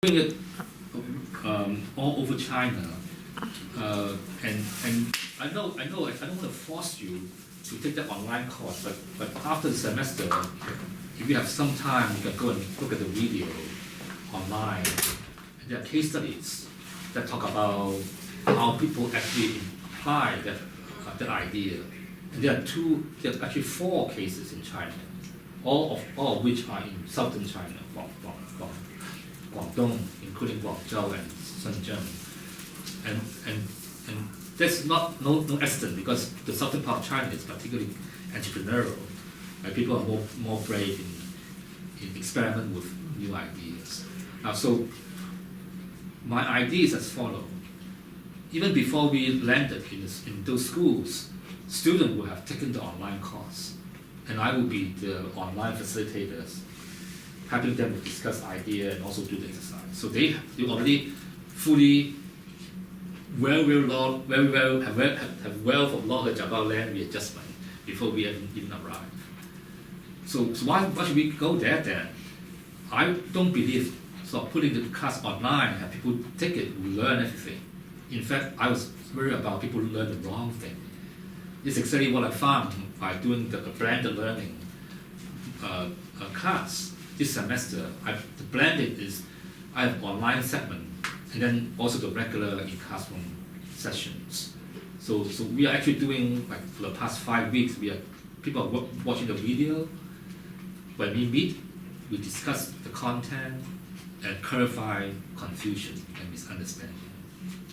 doing it all over China, and I don't want to force you to take that online course, but after the semester, if you have some time, you can go and look at the video online. And there are case studies that talk about how people actually apply that idea. And there are actually 4 cases in China, all of which are in southern China, Guangdong, including Guangzhou and Shenzhen, and that's no accident, because the southern part of China is particularly entrepreneurial, and people are more brave in experiment with new ideas. So my idea is as follows. Even before we landed in those schools, students will have taken the online course, and I will be the online facilitators, helping them to discuss idea and also do the exercise. So they already fully have wealth of knowledge about land readjustment before we even arrive. So why should we go there then? I don't believe putting the class online and people take it will learn everything. In fact, I was worried about people learn the wrong thing. It's exactly what I found by doing the blended learning class this semester. The blended is I have online segment and then also the regular in-classroom sessions. So we are actually doing, like, for the past 5 weeks, people are watching the video. When we meet, we discuss the content and clarify confusion and misunderstanding.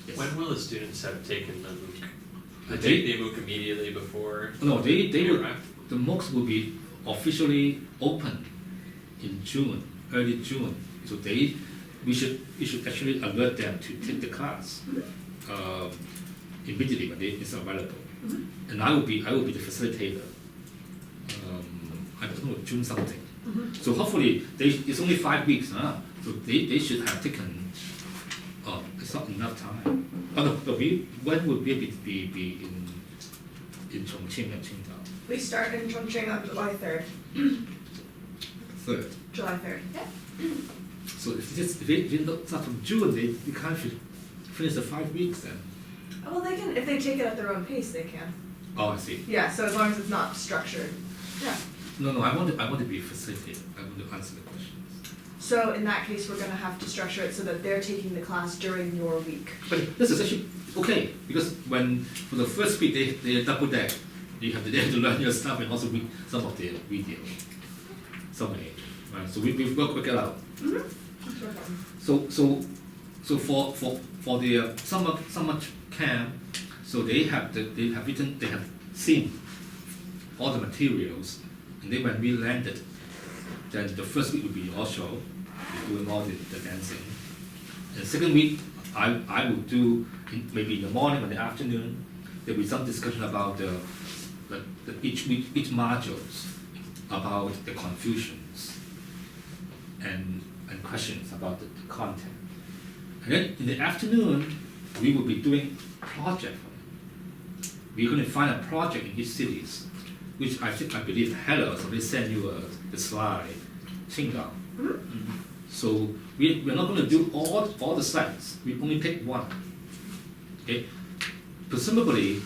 Yes. When will the students have taken the MOOC? They Take the MOOC immediately before? No, they will. arrive? The MOOCs will be officially open in June, early June. So we should actually alert them to take the class immediately when it's available. Mm-hmm. And I will be the facilitator. I don't know, June something. Mm-hmm. So hopefully it's only 5 weeks, huh? So they should have taken. It's not enough time. When would we be in Chongqing and Qingdao? We start in Chongqing on July 3rd. 3rd. July 3rd. Yeah. So if they start from June, they can't finish the 5 weeks then. Well, they can, if they take it at their own pace, they can. Oh, I see. Yeah, so as long as it's not structured. Yeah. No, I want to be facilitated. I want to answer the questions. So in that case, we're going to have to structure it so that they're taking the class during your week. But this is actually okay, because when for the first week they double deck, they have to learn your stuff and also read some of the video. Someway, right? So we work it out. Mm-hmm. So for the summer camp, so they have seen all the materials, and then when we landed, then the first week will be also doing all the dancing. And the second week, I will do maybe in the morning or the afternoon. There will be some discussion about each modules, about the confusions and questions about the content. And then in the afternoon, we will be doing project. We're going to find a project in each cities, which I believe Hello has already sent you the slide, Qingdao. Mm-hmm. So we're not going to do all the sites. We only pick one. Okay. Presumably,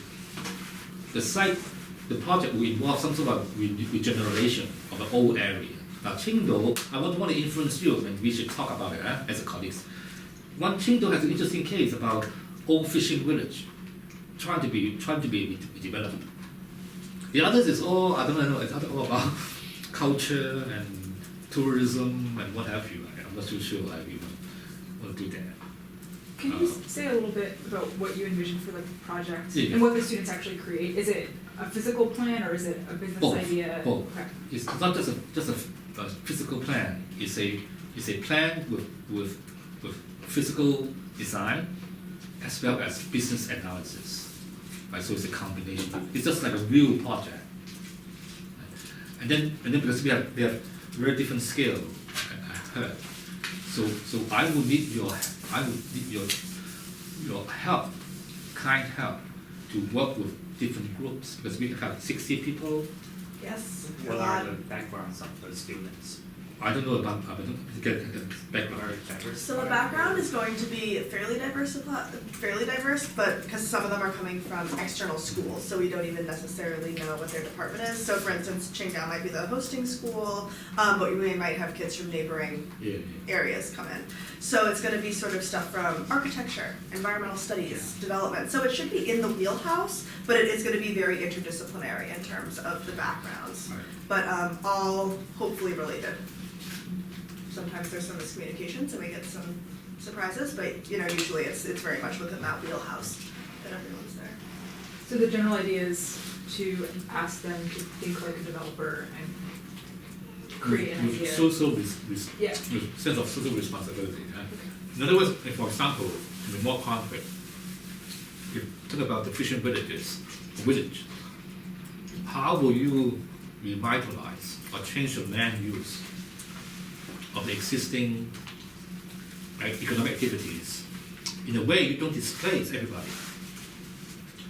the project will involve some sort of regeneration of an old area. Now Qingdao, I want to influence you, and we should talk about it as a colleagues. Qingdao has an interesting case about old fishing village, trying to be developed. The others is all, I don't know, it's all about culture and tourism and what have you. I'm not too sure we want to do that. Can you say a little bit about what you envision for the project and what the students actually create? Is it a physical plan or is it a business idea? Both. Okay. It's not just a physical plan. It's a plan with physical design as well as business analysis. Right, so it's a combination. It's just like a real project. And then because we have very different scale, I heard. So I will need your help, kind help, to work with different groups, because we have 60 people. Yes. What are the backgrounds of the students? I don't know about get background. So the background is going to be fairly diverse, but because some of them are coming from external schools, so we don't even necessarily know what their department is. So for instance, Qingdao might be the hosting school, but we might have kids from neighboring areas come in. So it's going to be sort of stuff from architecture, environmental studies, development. So it should be in the wheelhouse, but it is going to be very interdisciplinary in terms of the backgrounds, Right. but all hopefully related. Sometimes there's some miscommunications and we get some surprises, but usually it's very much within that wheelhouse that everyone's there. So the general idea is to ask them to think like a developer and create an idea. Social Yeah. with sense of social responsibility. In other words, for example, to be more concrete, if you talk about the fishing village, how will you revitalize or change the land use of the existing economic activities in a way you don't displace everybody?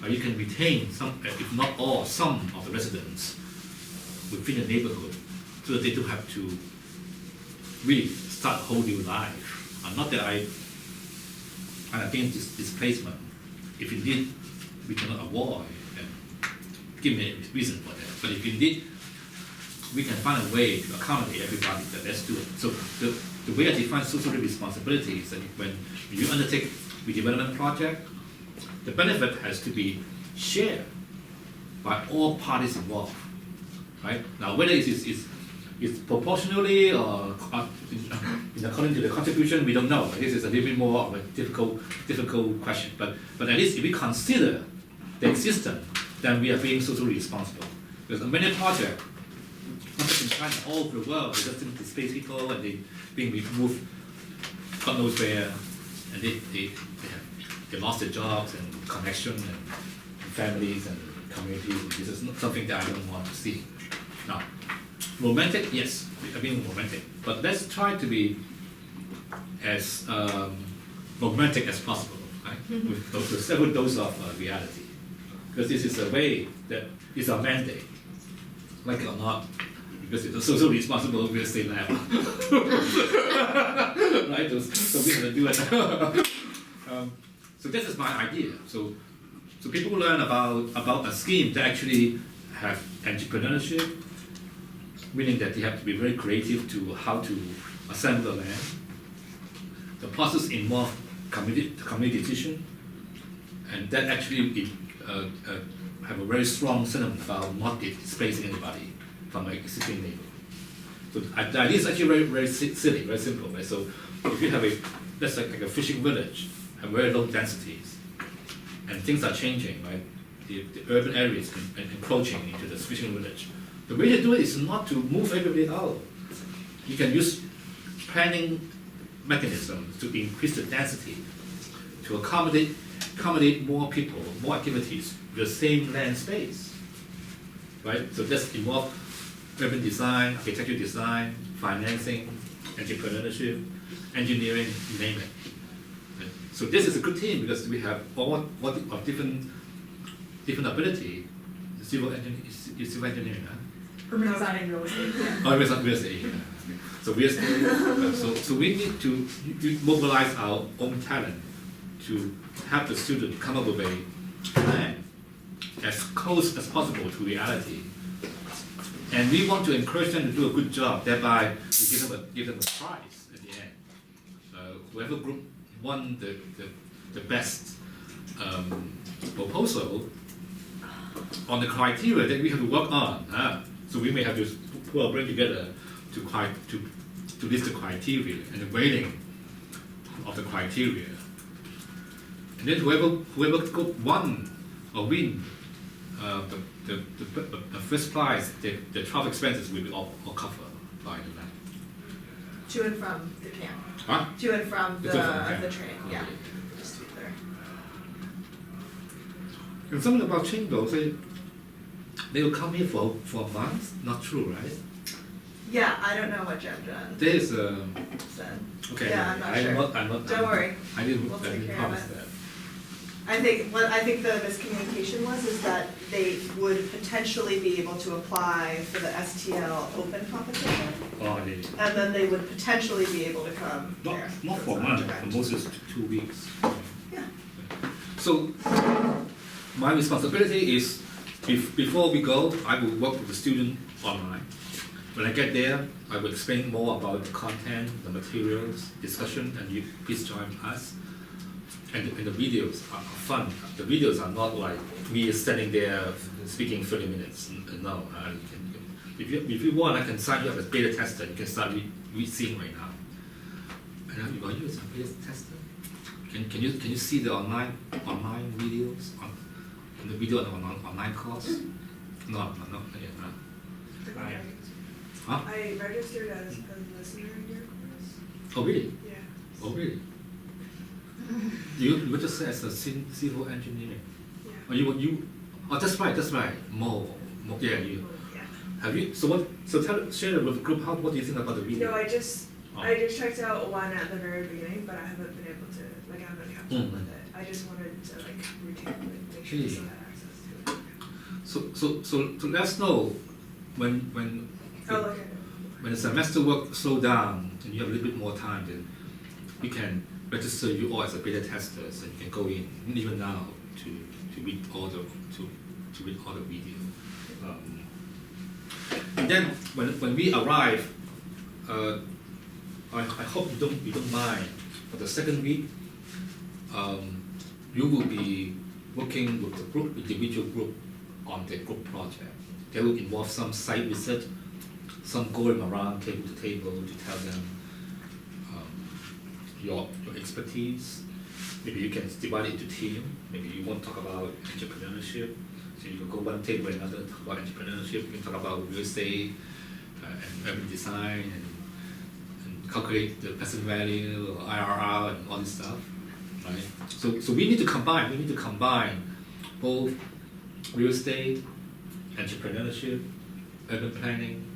You can retain some, if not all, some of the residents within the neighborhood so that they don't have to really start a whole new life. Not that I'm against this displacement. If indeed we cannot avoid, and give me a reason for that. But if indeed we can find a way to accommodate everybody, then let's do it. So the way I define social responsibility is that when you undertake a redevelopment project, the benefit has to be shared by all parties involved, right? Now, whether it's proportionally or according to the contribution, we don't know. This is a little bit more of a difficult question. But at least if we consider the existence, then we are being socially responsible. Because many projects, not just in China, all over the world, they just displace people and they being removed God knows where, and they lost their jobs and connection and families and communities. This is not something that I don't want to see. Now, romantic, yes, I mean romantic, but let's try to be as romantic as possible, right? With several doses of reality, because this is a way that is our mandate, like it or not, because it's a social responsible real estate lab, right? So we have to do it. So this is my idea. So people learn about a scheme that actually have entrepreneurship, meaning that they have to be very creative to how to assemble the land. The process involves community decision, and that actually have a very strong sentiment about not displacing anybody from an existing neighborhood. So the idea is actually very, very silly, very simple, right? So if you have that's like a fishing village, have very low densities, and things are changing, right? The urban areas encroaching into the fishing village. The way to do it is not to move everybody out. You can use planning mechanisms to increase the density, to accommodate more people, more activities with the same land space, right? So that's involve urban design, architectural design, financing, entrepreneurship, engineering, you name it. Right? So this is a good team because we have all of different ability. Civil engineering, huh? Urban design and real estate, yeah. Oh, real estate. Yeah. So real estate. So we need to mobilize our own talent to have the student come up with a plan as close as possible to reality. And we want to encourage them to do a good job. Thereby, we give them a prize at the end. Whoever group won the best proposal on the criteria that we have to work on. So we may have to put our brain together to list the criteria and the weighting of the criteria. And then whoever won or win the first prize, the travel expenses will be all covered by the bank. To and from the camp. Huh? To and from the camp. training, yeah. Just to be clear. And something about Qingdao, they will come here for a month? Not true, right? Yeah, I don't know what Jen There's said. okay. Yeah, I'm not sure. I'm not. Don't worry. I didn't We'll take care of promise it. that. I think the miscommunication is that they would potentially be able to apply for the STL open competition, Oh, yeah. and then they would potentially be able to come there. Not So for it's a month, direct. the most is 2 weeks. Yeah. So, my responsibility is, before we go, I will work with the student online. When I get there, I will explain more about the content, the materials, discussion, and you please join us. And the videos are fun. The videos are not like me standing there speaking 30 minutes. No, if you want, I can sign you up as beta tester. You can start seeing right now. And you are you as a beta tester? Can you see the online videos on the video on online course? No, yeah, no. Huh? I registered as a listener in your course. Oh really? Yeah. Oh really? You just as a civil engineer. Yeah. Oh you oh that's right. More yeah you. Yeah. Have you share with the group what do you think about the video? No, I just Oh. checked out one at the very beginning, but I haven't been able to, I haven't kept up with it. I just wanted to routinely make sure I still had access to it. So let us know when I'll look at it. when the semester work slow down and you have a little bit more time, then we can register you all as a beta testers and you can go in even now to read all the read all the video. And then when we arrive, I hope you don't mind. For the second week, you will be working with the group, individual group, on the group project. They will involve some site visit, some going around table to table to tell them your expertise. Maybe you can divide it into team. Maybe you want to talk about entrepreneurship, so you can go one table and another talk about entrepreneurship. You can talk about real estate and urban design and calculate the present value, or IRR, and all this stuff, right? So we need to combine. We need to combine both real estate, entrepreneurship, urban planning,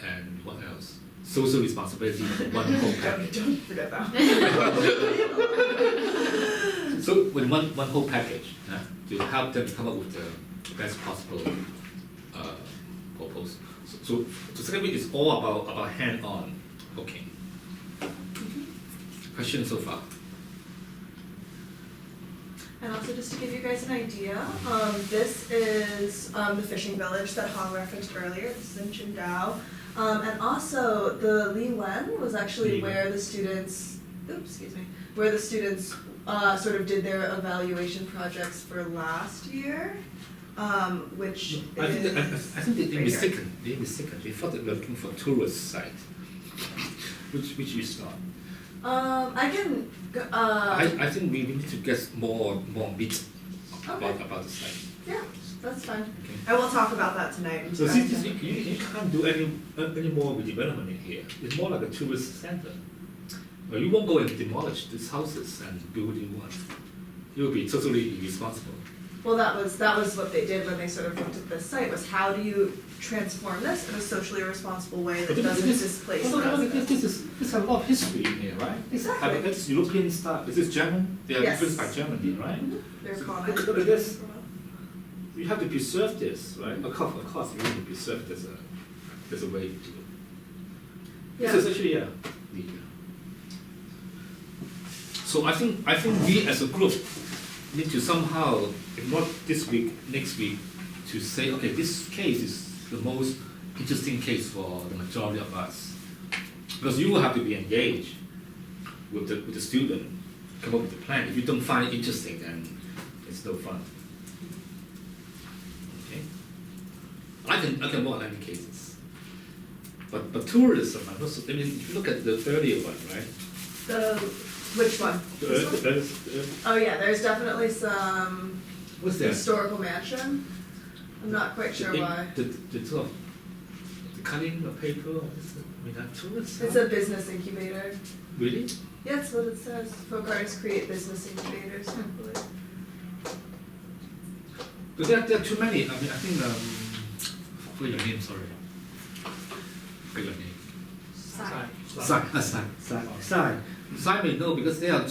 and what else? Social responsibility in one whole package. Don't forget that. So with one whole package to help them come up with the best possible proposal. So the second week is all about hand-on working. Questions so far? And also just to give you guys an idea, this is the fishing village that Hong referenced earlier. This is in Qingdao. And also the Li Wen was actually Li Wen. where the students, sort of did their evaluation projects for last year, which I think they right here. mistaken. They thought that we were looking for a tourist site, which is not. I can. I think we need to get more meat about Okay. the site. Yeah, that's fine. Okay. And we'll talk about that tonight. So since you can't do any more redevelopment in here, it's more like a tourist center. Well, you won't go and demolish these houses and build new ones. You will be totally irresponsible. Well, that was what they did when they sort of looked at this site, was how do you transform this in a socially responsible way that doesn't displace residents? This has a lot of history in here, right? Exactly. It's European style. Is this German? They are Yes. influenced by Germany, right? They're So common. look at this. You have to preserve this, right? Of course, you need to preserve this as a way to do it. Yeah. This is actually neat. So I think we as a group need to somehow, if not this week, next week, to say, okay, this case is the most interesting case for the majority of us. Because you will have to be engaged with the student, come up with a plan. If you don't find it interesting, then it's no fun. Okay? I can work on any cases. But tourism, I'm not so, I mean, if you look at the earlier one, right? Which one? This one? The earth- Oh yeah, there's definitely some what's that? historical mansion. I'm not quite sure why. The sort of the cutting of paper. I mean, that tourist. It's a business incubator. Really? Yeah, that's what it says. Folk artists create business incubators, I believe. But there are too many. I mean, I think I forgot your name. Sorry. Forgot your name. Sai may know because they are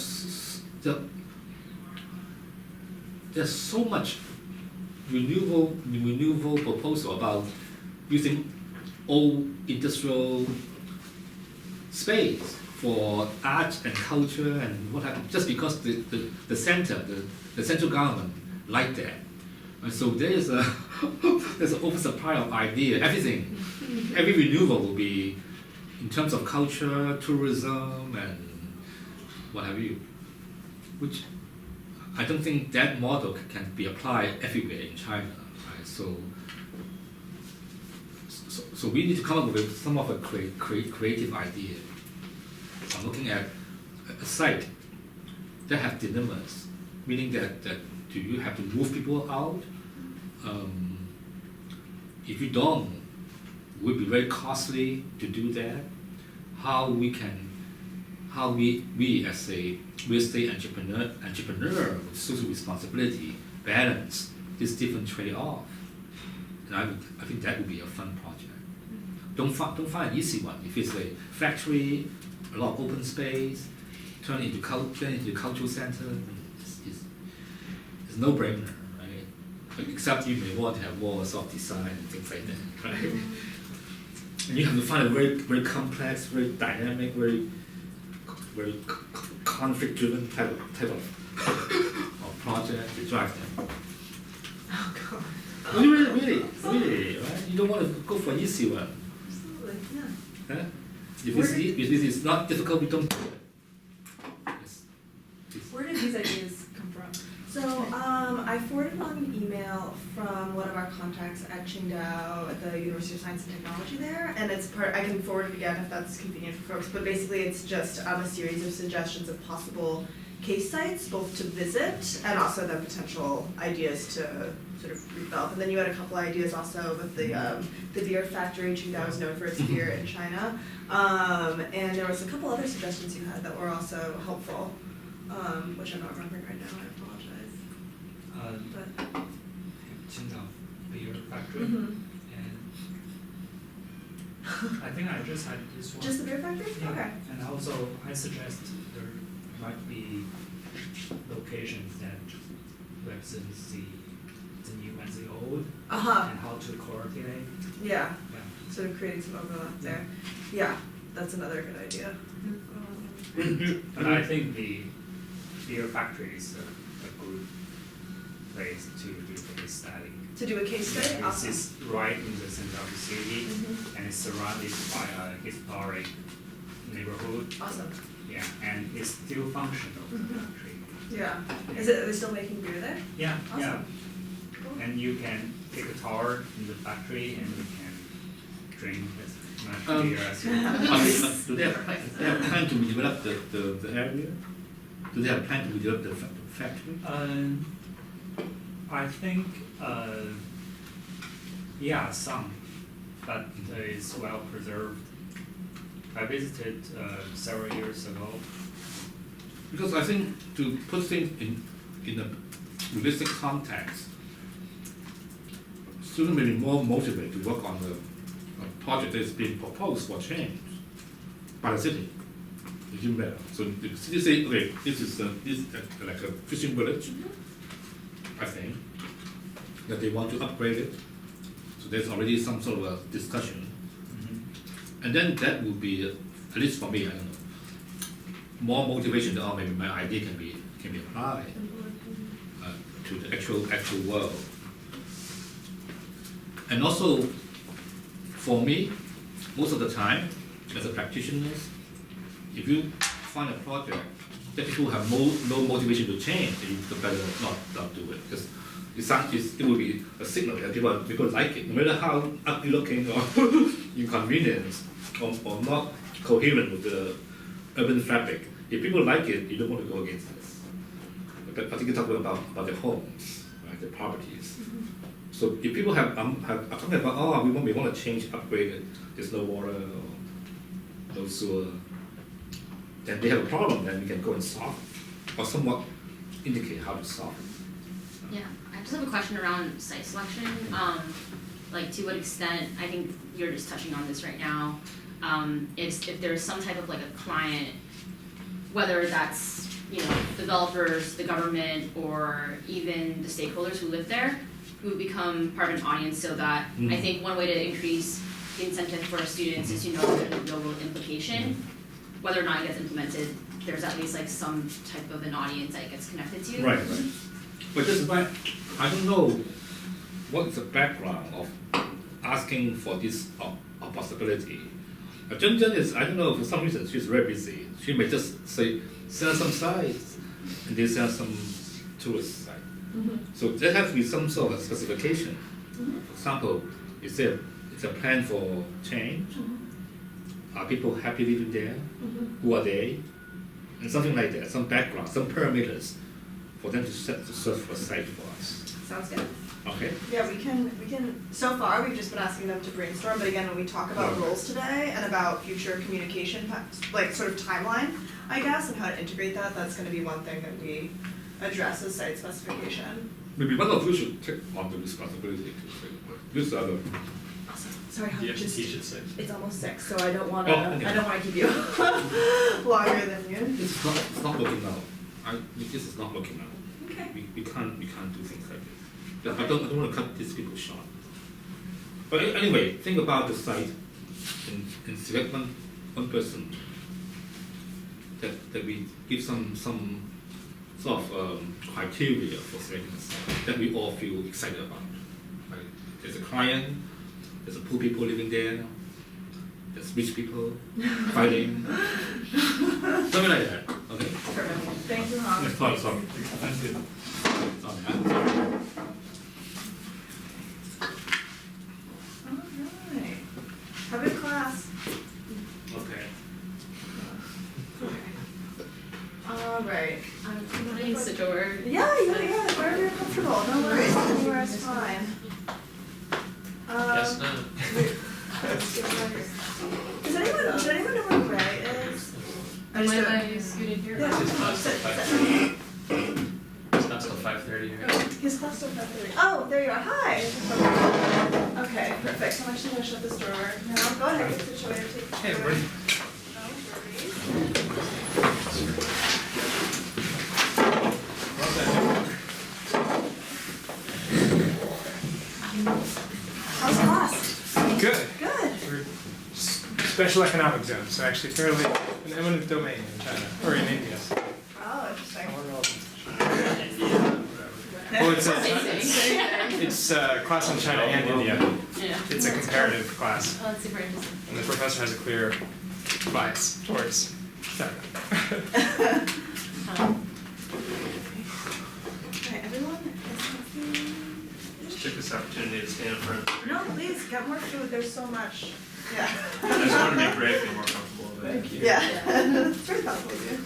there's so much renewable proposal about using old industrial space for art and culture and what have you, just because the central government like that. And so there's an oversupply of idea. Every renewal will be in terms of culture, tourism, and what have you, which I don't think that model can be applied everywhere in China. Right? So we need to come up with some of a creative idea. I'm looking at a site that have dilemmas, meaning that do you have to move people out? If you don't, it would be very costly to do that. How we as a real estate entrepreneur with social responsibility balance this different trade-off. And I think that would be a fun project. Don't find an easy one. If it's a factory, a lot of open space, turn into cultural center, it's no brainer, right? Except you may want to have walls of design and things like that, right? And you have to find a very complex, very dynamic, very conflict-driven type of project to drive them. Oh, God. Really, right? You don't want to go for an easy one. Absolutely, yeah. Huh? If it's not difficult, we don't do it. Where did these ideas come from? So, I forwarded on an email from one of our contacts at Qingdao at the University of Science and Technology there, and it's I can forward it again if that's convenient for folks, but basically it's just a series of suggestions of possible case sites, both to visit and also the potential ideas to sort of redevelop. And then you had a couple ideas also with the beer factory. Qingdao is known for its beer in China. And there was a couple other suggestions you had that were also helpful, which I'm not remembering right now, I apologize. But, Qingdao Beer Factory, Mhm. and I think I just had this one. Just the beer factory? Yeah. Okay. And also, I suggest there might be locations that represents the new and the old, Uh-huh, and how to coordinate. yeah, Yeah. sort of creating some overlap there. Yeah, that's another good idea. But I think the beer factory is a good place to do case study. To do a case study? This Awesome. is right in the center of the city, Mhm. and it's surrounded by a historic neighborhood. Awesome, Yeah, and it's still functional, the Mhm. factory. yeah. Are they still making beer there? Yeah, yeah. Awesome. Cool. And you can take a tour in the factory and you can drink as much beer as you want. Do they have plan to develop the area? Do they have plan to develop the factory? I think, yeah, some, but it's well preserved. I visited several years ago. Because I think to put things in a realistic context, students may be more motivated to work on a project that is being proposed for change by the city. It's even better. So the city say, okay, this is like a fishing village, I think, that they want to upgrade it. So there's already some sort of a discussion. And then that would be, at least for me, I don't know, more motivation that, oh, maybe my idea can be applied to the actual world. And also, for me, most of the time, as a practitioner, if you find a project that people have no motivation to change, then you better not do it. Because it will be a signal that people like it, no matter how ugly looking or inconvenient or not coherent with the urban fabric. If people like it, you don't want to go against this. But particularly talking about their homes, right, their properties. So if people are talking about, oh, we want to change, upgrade it, there's no water or no sewer, then they have a problem, then we can go and solve it, or somewhat indicate how to solve it. Yeah, I just have a question around site selection. Like to what extent, I think you're just touching on this right now, is if there's some type of like a client, whether that's developers, the government, or even the stakeholders who live there, who become part of an audience, so that I think one way to increase the incentive for students is to know that there's a real world implication. Whether or not it gets implemented, there's at least like some type of an audience that it gets connected to. Right. But this is why I don't know what is the background of asking for this possibility. Junjun is, I don't know, for some reason she's very busy. She may just say, sell some sites, and they sell some tourist site. So there has to be some sort of specification. For example, is there it's a plan for change? Are people happy living there? Who are they? And something like that, some background, some parameters for them to search for a site for us. Sounds good. Okay? Yeah, we can, so far, we've just been asking them to brainstorm, but again, when we talk about roles today and about future communication, like sort of timeline, I guess, and how to integrate that, that's gonna be one thing that we address as site specification. Maybe one of you should take on the responsibility to say, this other. Awesome. Sorry, You have to just, teach at 6. it's almost 6, so I don't wanna, okay. I don't wanna keep you longer than you. It's not working out. This is not working out. Okay. We can't do things like this. I don't want to cut these people short. But anyway, think about the site and select one person that we give some sort of criteria for selecting a site that we all feel excited about. Right? There's a client, there's a poor people living there, there's rich people fighting, something like that. Okay. Perfect. Thank you, Hong. Sorry. That's good. Sorry. Alright. Have a good class. Okay. Alright. Can I use the door? Yeah, wherever you're comfortable, no worries, anywhere is fine. Yes, no. Does anyone know where Ray is? I just don't- I scoot in here? Yeah. His class till 5:30. It's not till 5:30, right? His class still has three. Oh, there you are, hi! Okay, perfect, so I'm actually gonna shut this door now, go ahead, get situated, take the Hey, door. everybody. No worries. How's class? Good. Good. We're special economic zone, so actually fairly an eminent domain in China, or in India. Oh, interesting. Well, it's a class on China and India. Yeah. It's a comparative class, Oh, that's super interesting. and the professor has a clear bias towards China. Okay, everyone, Just took this opportunity to stand in front. no, please, get more food, there's so much. Yeah. I just want to make Ray feel more comfortable with it. Thank you. Yeah, it's very thoughtful of you.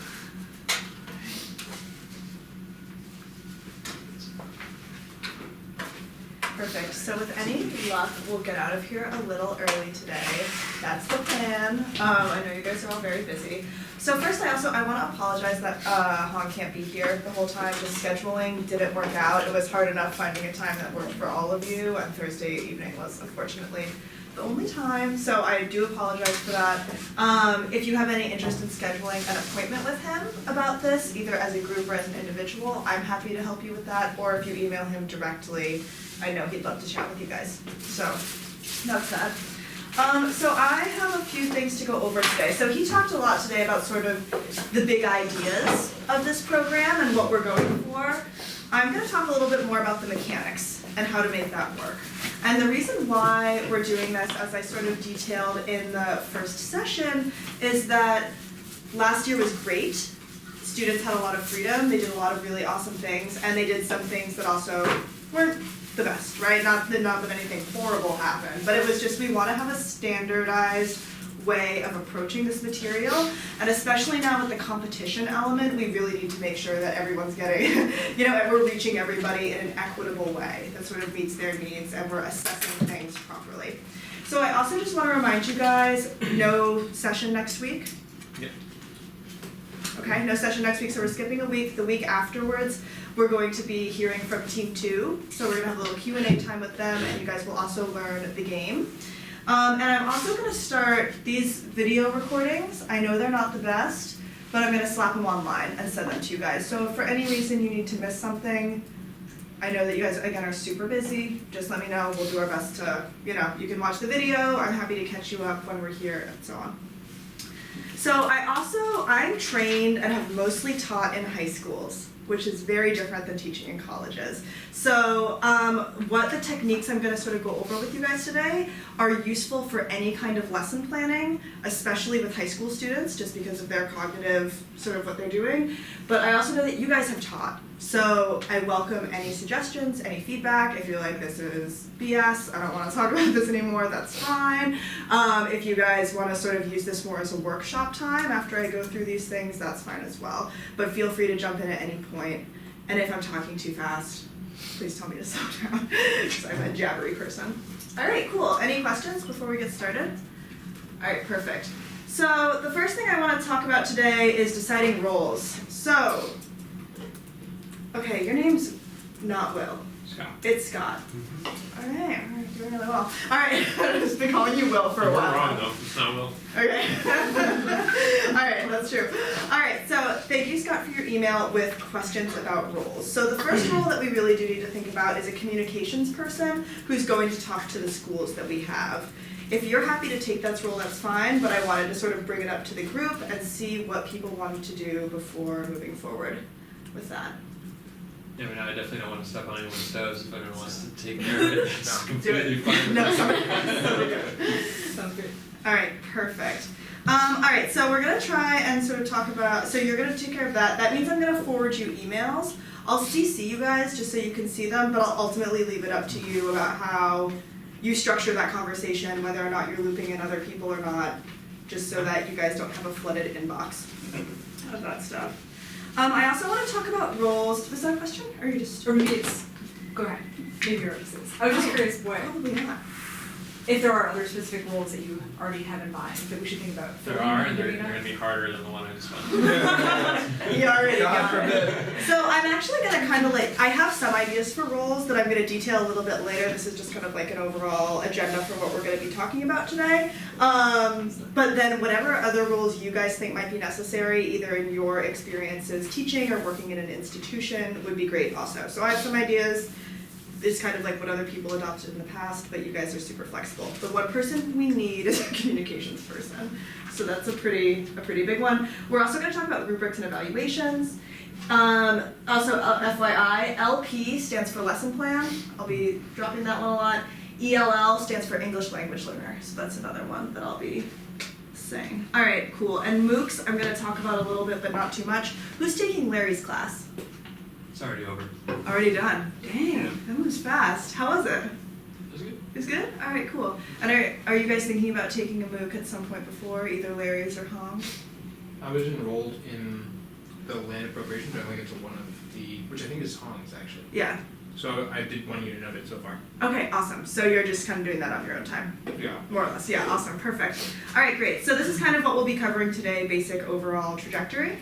Perfect, so with any luck, we'll get out of here a little early today. That's the plan. I know you guys are all very busy. So first I wanna apologize that Han can't be here the whole time. The scheduling didn't work out. It was hard enough finding a time that worked for all of you, and Thursday evening was unfortunately the only time, so I do apologize for that. If you have any interest in scheduling an appointment with him about this, either as a group or as an individual, I'm happy to help you with that, or if you email him directly, I know he'd love to chat with you guys. So, that's that. So I have a few things to go over today. So he talked a lot today about sort of the big ideas of this program and what we're going for. I'm gonna talk a little bit more about the mechanics and how to make that work. And the reason why we're doing this, as I sort of detailed in the first session, is that last year was great. Students had a lot of freedom, they did a lot of really awesome things, and they did some things that also weren't the best, right? Not that anything horrible happened, but it was just, we wanna have a standardized way of approaching this material, and especially now with the competition element, we really need to make sure that everyone's getting, we're reaching everybody in an equitable way that sort of meets their needs, and we're assessing things properly. So I also just wanna remind you guys, no session next week. Yep. Okay, no session next week, so we're skipping a week. The week afterwards, we're going to be hearing from Team 2, so we're gonna have a little Q&A time with them, and you guys will also learn the game. And I'm also gonna start these video recordings. I know they're not the best, but I'm gonna slap them online and send them to you guys. So if for any reason you need to miss something, I know that you guys, again, are super busy, just let me know, we'll do our best to, you can watch the video, I'm happy to catch you up when we're here, and so on. So I'm trained and have mostly taught in high schools, which is very different than teaching in colleges. So what the techniques I'm gonna sort of go over with you guys today are useful for any kind of lesson planning, especially with high school students, just because of their cognitive, sort of what they're doing. But I also know that you guys have taught. So I welcome any suggestions, any feedback. If you're like, this is BS, I don't wanna talk about this anymore, that's fine. If you guys wanna sort of use this more as a workshop time after I go through these things, that's fine as well. But feel free to jump in at any point. And if I'm talking too fast, please tell me to slow down, because I'm a jabbery person. All right, cool. Any questions before we get started? All right, perfect. So the first thing I want to talk about today is deciding roles. So, okay, your name's not Will. Scott. It's Scott. All right, doing really well. All right, I've just been calling you Will for a while. You're wrong though, it's not Will. Okay. All right, that's true. All right, so thank you, Scott, for your email with questions about roles. So the first role that we really do need to think about is a communications person who's going to talk to the schools that we have. If you're happy to take that role, that's fine, but I wanted to sort of bring it up to the group and see what people wanted to do before moving forward with that. Yeah, I mean, I definitely don't want to step on anyone's toes if anyone wants to take care of it. It's completely fine. No, somebody Sounds good. All right, perfect. All right, so we're gonna try and sort of talk about, so you're gonna take care of that. That means I'm gonna forward you emails. I'll CC you guys just so you can see them, but I'll ultimately leave it up to you about how you structure that conversation, whether or not you're looping in other people or not, just so that you guys don't have a flooded inbox of that stuff. I also want to talk about roles. Was that a question, or you just? Or maybe it's, go ahead, maybe you're already says. I was just curious Probably not. if there are other specific roles that you already have in mind that we should think about. There filling are, in and the they're arena. going to be harder than the one I just found. You already God got it. So I'm actually gonna kind of I have some ideas for roles that I'm gonna detail a little bit later. This is just kind of like an overall agenda for what we're gonna be talking about today. But then whatever other roles you guys think might be necessary, either in your experiences teaching or working in an institution, would be great also. So I have some ideas. It's kind of like what other people adopted in the past, but you guys are super flexible. The one person we need is a communications person. So that's a pretty big one. We're also going to talk about rubrics and evaluations. Also, FYI, LP stands for lesson plan. I'll be dropping that one a lot. ELL stands for English language learner. So that's another one that I'll be saying. All right, cool. And MOOCs, I'm going to talk about a little bit, but not too much. Who's taking Larry's class? It's already over. Already done. Dang, that was fast. How was it? It was good. It was good? Alright, cool. And are you guys thinking about taking a MOOC at some point before, either Larry's or Hong? I was enrolled in the land appropriation, but I only get to one of the, which I think is Hong's actually. Yeah. So I did 1 unit of it so far. Okay, awesome. So you're just kind of doing that on your own time? Yeah. More or less. Yeah, awesome. Perfect. Alright, great. So this is kind of what we'll be covering today, basic overall trajectory.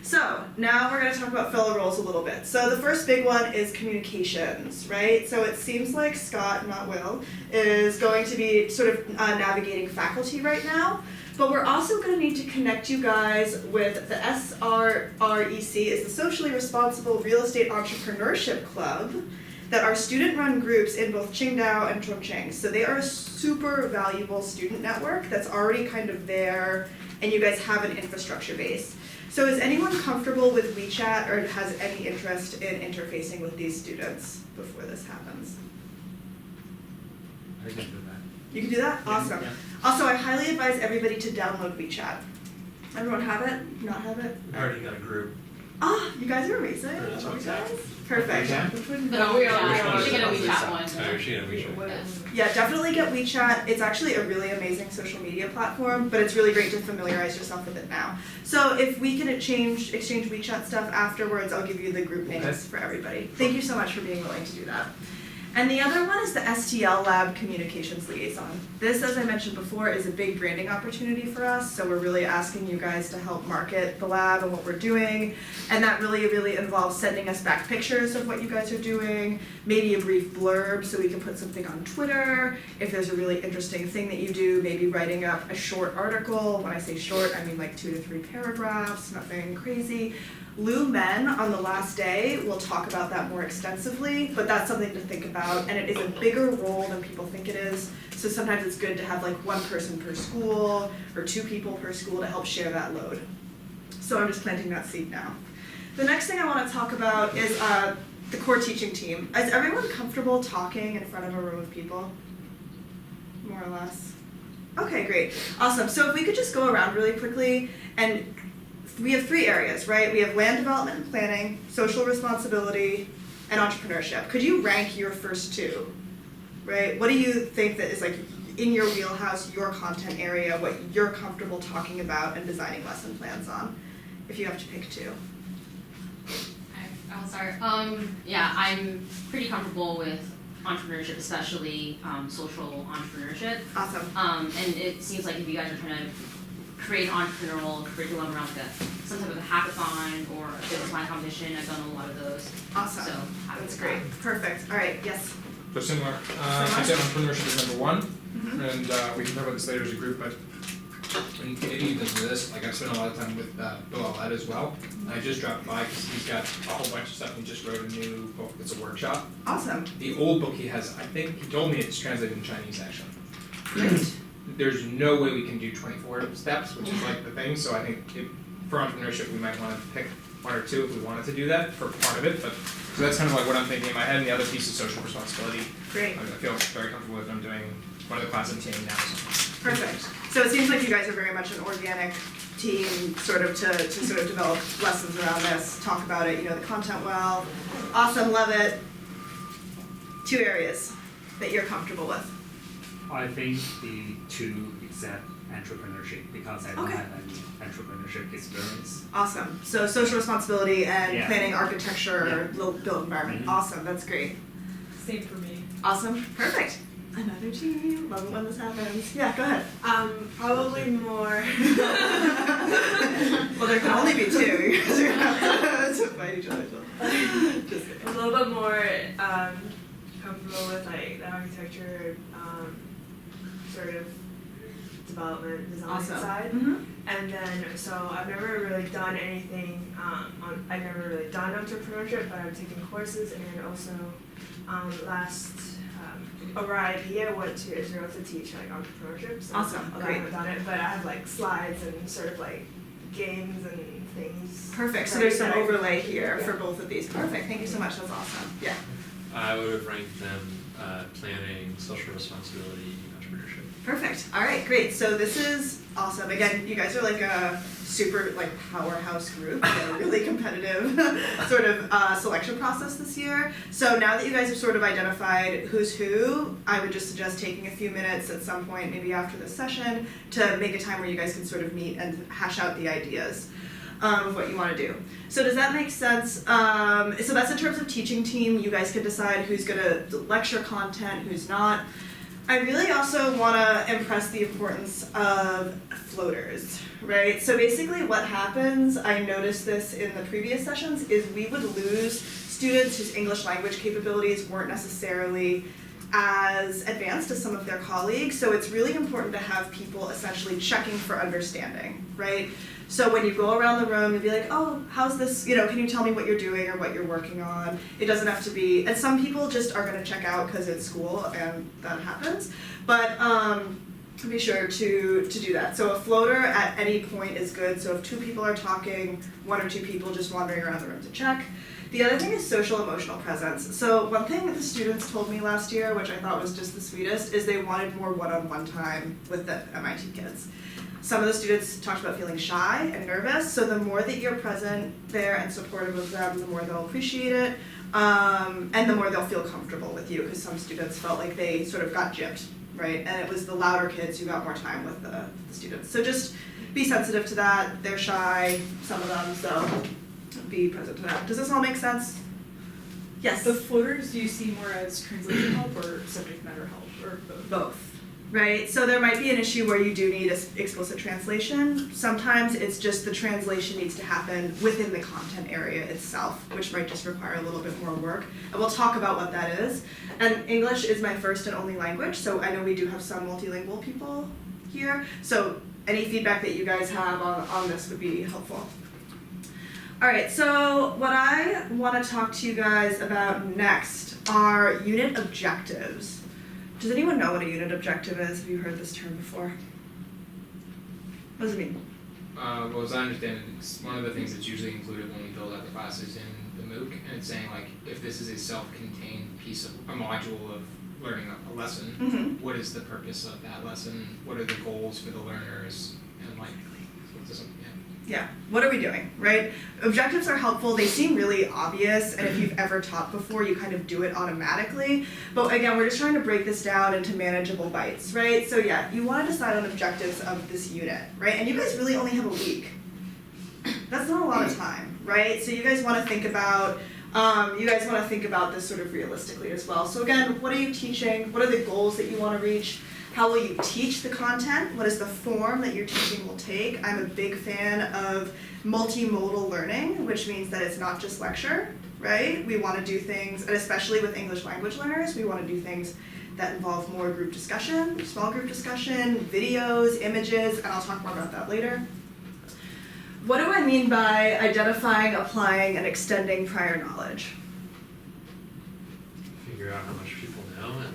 So now we're going to talk about fellow roles a little bit. So the first big one is communications, right? So it seems like Scott, not Will, is going to be sort of navigating faculty right now. But we're also going to need to connect you guys with the SRREC, is the Socially Responsible Real Estate Entrepreneurship Club, that are student-run groups in both Qingdao and Chongqing. So they are a super valuable student network that's already kind of there, and you guys have an infrastructure base. So is anyone comfortable with WeChat or has any interest in interfacing with these students before this happens? I can do that. You can do that? Awesome. Yeah. Also, I highly advise everybody to download WeChat. Everyone have it? Not have it? I already got a group. Ah, you guys are amazing. That's Love you WhatsApp. guys. Perfect. No, we are. Which one We should get a is it? WeChat one. Oh, we should get a WeChat. Yeah, definitely get WeChat. It's actually a really amazing social media platform, but it's really great to familiarize yourself with it now. So if we can exchange WeChat stuff afterwards, I'll give you the group names for everybody. Thank you so much for being willing to do that. And the other one is the STL Lab Communications Liaison. This, as I mentioned before, is a big branding opportunity for us, so we're really asking you guys to help market the lab and what we're doing. And that really involves sending us back pictures of what you guys are doing, maybe a brief blurb so we can put something on Twitter. If there's a really interesting thing that you do, maybe writing up a short article. When I say short, I mean like 2 to 3 paragraphs, nothing crazy. Lou Men on the last day will talk about that more extensively, but that's something to think about, and it is a bigger role than people think it is. So sometimes it's good to have like 1 person per school or 2 people per school to help share that load. So I'm just planting that seed now. The next thing I want to talk about is the core teaching team. Is everyone comfortable talking in front of a room of people? More or less. Okay, great. Awesome. So if we could just go around really quickly, and we have 3 areas, right? We have land development and planning, social responsibility, and entrepreneurship. Could you rank your first 2, right? What do you think that is like in your wheelhouse, your content area, what you're comfortable talking about and designing lesson plans on, if you have to pick 2? I'll start. Yeah, I'm pretty comfortable with entrepreneurship, especially social entrepreneurship. Awesome. And it seems like if you guys are trying to create an entrepreneurial curriculum around some type of a hackathon or a business plan competition, I've done a lot of those. Awesome. So happy That's with great. that. Perfect. All right. Yes. So similar, I say entrepreneurship is number 1, and we can talk about this later as a group, but in getting into this, like I've spent a lot of time with Bill Alette as well. I just dropped by because he's got a whole bunch of stuff. He just wrote a new book that's a workshop. Awesome. The old book he has, I think he told me it's translated in Chinese actually. Great. There's no way we can do 24 steps, which is like the thing, so I think for entrepreneurship we might want to pick 1 or 2 if we wanted to do that for part of it, but so that's kind of like what I'm thinking in my head, and the other piece is social responsibility. Great. I feel very comfortable with. I'm doing one of the classes in TA now, so. Perfect. So it seems like you guys are very much an organic team, sort of to sort of develop lessons around this, talk about it, you know the content well. Awesome, love it. 2 areas that you're comfortable with. I think the 2 except entrepreneurship, because I don't Okay. have any entrepreneurship experience. Awesome. So social responsibility and Yeah. planning architecture, built environment. Mhm. Awesome. That's great. Same for me. Awesome. Perfect. Another team. Love it when this happens. Yeah, go ahead. Probably more. Well, there can only be 2. You guys are gonna have to fight each other. Just kidding. A little bit more comfortable with like the architecture sort of development design Awesome. side. Mhm. And then so I've never really done anything I've never really done entrepreneurship, but I've taken courses, and also last over IIP I went to Israel to teach like entrepreneurship. So Awesome. I Great. haven't done it, but I have like slides and sort of like games and things. Perfect. So there's some that I- overlay here Yeah. for both of these. Perfect. Thank you so much. That's awesome. Yeah. I would have ranked them planning, social responsibility, entrepreneurship. Perfect. All right, great. So this is awesome. Again, you guys are like a super like powerhouse group. A really competitive sort of selection process this year. So now that you guys have sort of identified who's who, I would just suggest taking a few minutes at some point, maybe after this session, to make a time where you guys can sort of meet and hash out the ideas of what you want to do. So does that make sense? So that's in terms of teaching team. You guys can decide who's going to lecture content, who's not. I really also want to impress the importance of floaters, right? So basically what happens, I noticed this in the previous sessions, is we would lose students whose English language capabilities weren't necessarily as advanced as some of their colleagues. So it's really important to have people essentially checking for understanding, right? So when you go around the room, you'll be like, oh, how's this, can you tell me what you're doing or what you're working on? It doesn't have to be, and some people just are gonna check out because it's school and that happens. But be sure to do that. So a floater at any point is good. So if 2 people are talking, 1 or 2 people just wandering around the room to check. The other thing is social emotional presence. So one thing that the students told me last year, which I thought was just the sweetest, is they wanted more one-on-one time with the MIT kids. Some of the students talked about feeling shy and nervous, so the more that you're present there and supportive of them, the more they'll appreciate it, and the more they'll feel comfortable with you, because some students felt like they sort of got gypped, right? And it was the louder kids who got more time with the students. So just be sensitive to that. They're shy, some of them, so be present to that. Does this all make sense? Yes. The floaters, do you see more as translation help or subject matter help, or both? Both, right? So there might be an issue where you do need explicit translation. Sometimes it's just the translation needs to happen within the content area itself, which might just require a little bit more work. And we'll talk about what that is. And English is my first and only language, so I know we do have some multilingual people here. So any feedback that you guys have on this would be helpful. All right, so what I want to talk to you guys about next are unit objectives. Does anyone know what a unit objective is? Have you heard this term before? What does it mean? Well, as I understand it, it's one of the things that's usually included when we build out the classes in the MOOC, and it's saying like, if this is a self-contained piece of, a module of learning a lesson, Mm-hmm. what is the purpose of that lesson? What are the goals for the learners? And like, what does it, Yeah, what are we doing, right? Objectives are helpful, they seem really obvious, and if you've ever taught before, you kind of do it automatically. But again, we're just trying to break this down into manageable bites, right? So yeah, you want to decide on objectives of this unit, right? And you guys really only have a week. That's not a lot of time, right? So you guys want to think about this sort of realistically as well. So again, what are you teaching? What are the goals that you want to reach? How will you teach the content? What is the form that your teaching will take? I'm a big fan of multimodal learning, which means that it's not just lecture, right? We want to do things, and especially with English language learners, we want to do things that involve more group discussion, small group discussion, videos, images, and I'll talk more about that later. What do I mean by identifying, applying, and extending prior knowledge? Figure out how much people know and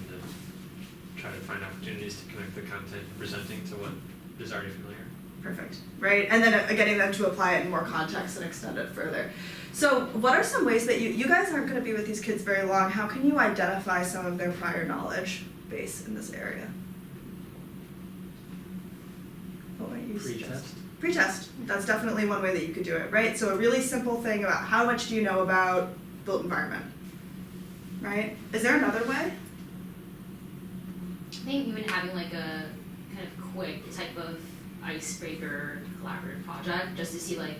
try to find opportunities to connect the content you're presenting to what is already familiar. Perfect, right? And then getting them to apply it in more context and extend it further. So what are some ways that you guys aren't going to be with these kids very long, how can you identify some of their prior knowledge base in this area? What might you suggest? Pretest, that's definitely one way that you could do it, right? So a really simple thing about how much do you know about built environment, right? Is there another way? I think even having like a kind of quick type of icebreaker collaborative project, just to see like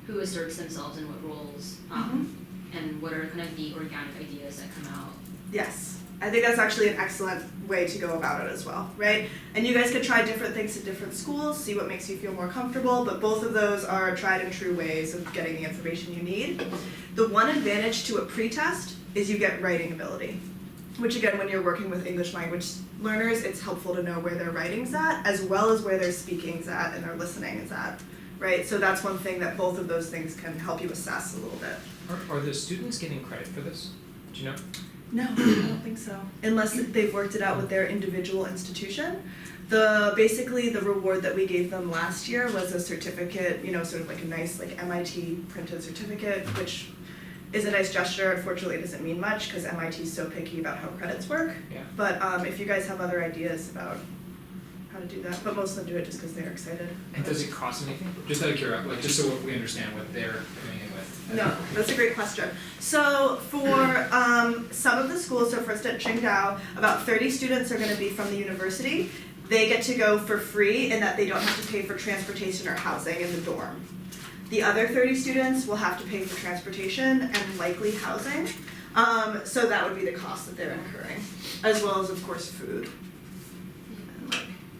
who asserts themselves in what roles, and what are kind of the organic ideas that come out. Yes, I think that's actually an excellent way to go about it as well, right? And you guys could try different things at different schools, see what makes you feel more comfortable, but both of those are tried and true ways of getting the information you need. The one advantage to a pretest is you get writing ability, which again, when you're working with English language learners, it's helpful to know where their writing's at, as well as where their speaking's at and their listening is at, right? So that's one thing that both of those things can help you assess a little bit. Are the students getting credit for this? Do you know? No, I don't think so. Unless they've worked it out with their individual institution. Basically the reward that we gave them last year was a certificate, sort of like a nice like MIT printed certificate, which is a nice gesture. Unfortunately, it doesn't mean much because MIT is so picky about how credits work. Yeah. But if you guys have other ideas about how to do that, but most of them do it just because they're excited. And does it cost anything? Just out of curiosity, like just so we understand what they're doing it with. No, that's a great question. So for some of the schools, so first at Qingdao, about 30 students are going to be from the university. They get to go for free in that they don't have to pay for transportation or housing in the dorm. The other 30 students will have to pay for transportation and likely housing. So that would be the cost that they're incurring, as well as, of course, food. And,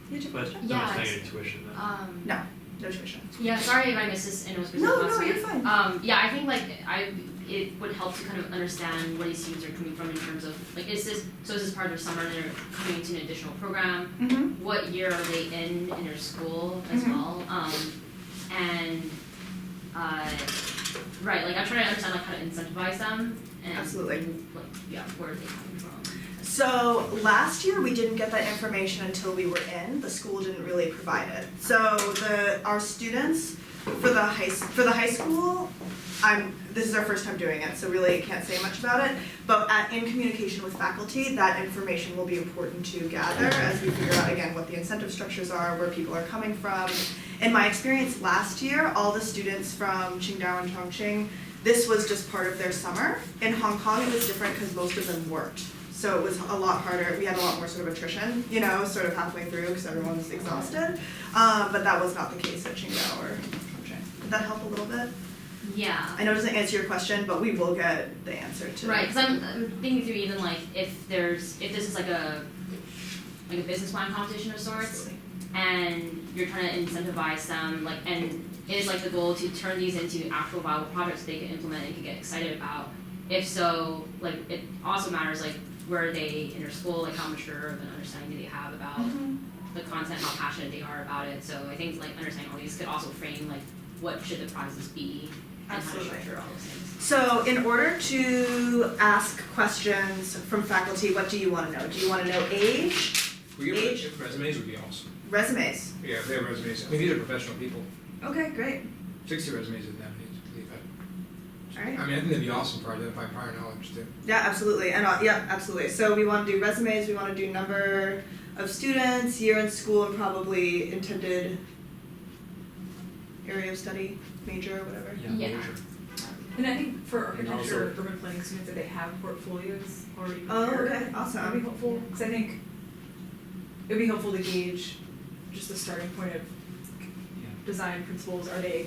you had your But question? no Yeah, one's paying it's- any tuition though. No, no tuition. Yeah, sorry if I missed this and it was presented No, last no, week. you're fine. Yeah, I think it would help to kind of understand where these students are coming from in terms of like is this part of their summer and they're coming to an additional program? Mm-hmm. What year are they in their school as Mhm. well? And right, like I'm trying to understand like how to incentivize them and Absolutely. like where are they coming from? So last year we didn't get that information until we were in. The school didn't really provide it. So our students for the high school, this is our first time doing it, so really can't say much about it. But in communication with faculty, that information will be important to gather as we figure out again what the incentive structures are, where people are coming from. In my experience last year, all the students from Qingdao and Chongqing, this was just part of their summer. In Hong Kong, it was different because most of them worked. So it was a lot harder. We had a lot more sort of attrition, sort of halfway through because everyone was exhausted. But that was not the case at Qingdao or Chongqing. Did that help a little bit? Yeah. I know it doesn't answer your question, but we will get the answer to. Right, because I'm thinking through even like if this is like a business plan competition of sorts, and you're trying to incentivize them, like, and it is like the goal to turn these into actual viable projects they can implement and can get excited about. If so, like, it also matters like where are they in their school, like how mature of an understanding do they have about the content, how passionate they are about it. So I think like understanding all these could also frame like what should the prizes be and Absolutely. how to structure all those things. So in order to ask questions from faculty, what do you want to know? Do you want to know age, We get Age? resumes would be awesome. resumes? Yeah, if they have resumes. I mean, these are professional people. Okay, great. 60 resumes is that needs to believe it. All right. I mean, I think that'd be awesome for identifying prior knowledge too. Yeah, absolutely. And yeah, absolutely. So we want to do resumes. We want to do number of students, year in school, and probably intended area of study, major, whatever. Yeah. And I think for And architecture, also- urban planning students, that they have portfolios already Oh, prepared. okay, That'd be awesome. helpful, because I think it'd be helpful to gauge just the starting point of design principles. Are they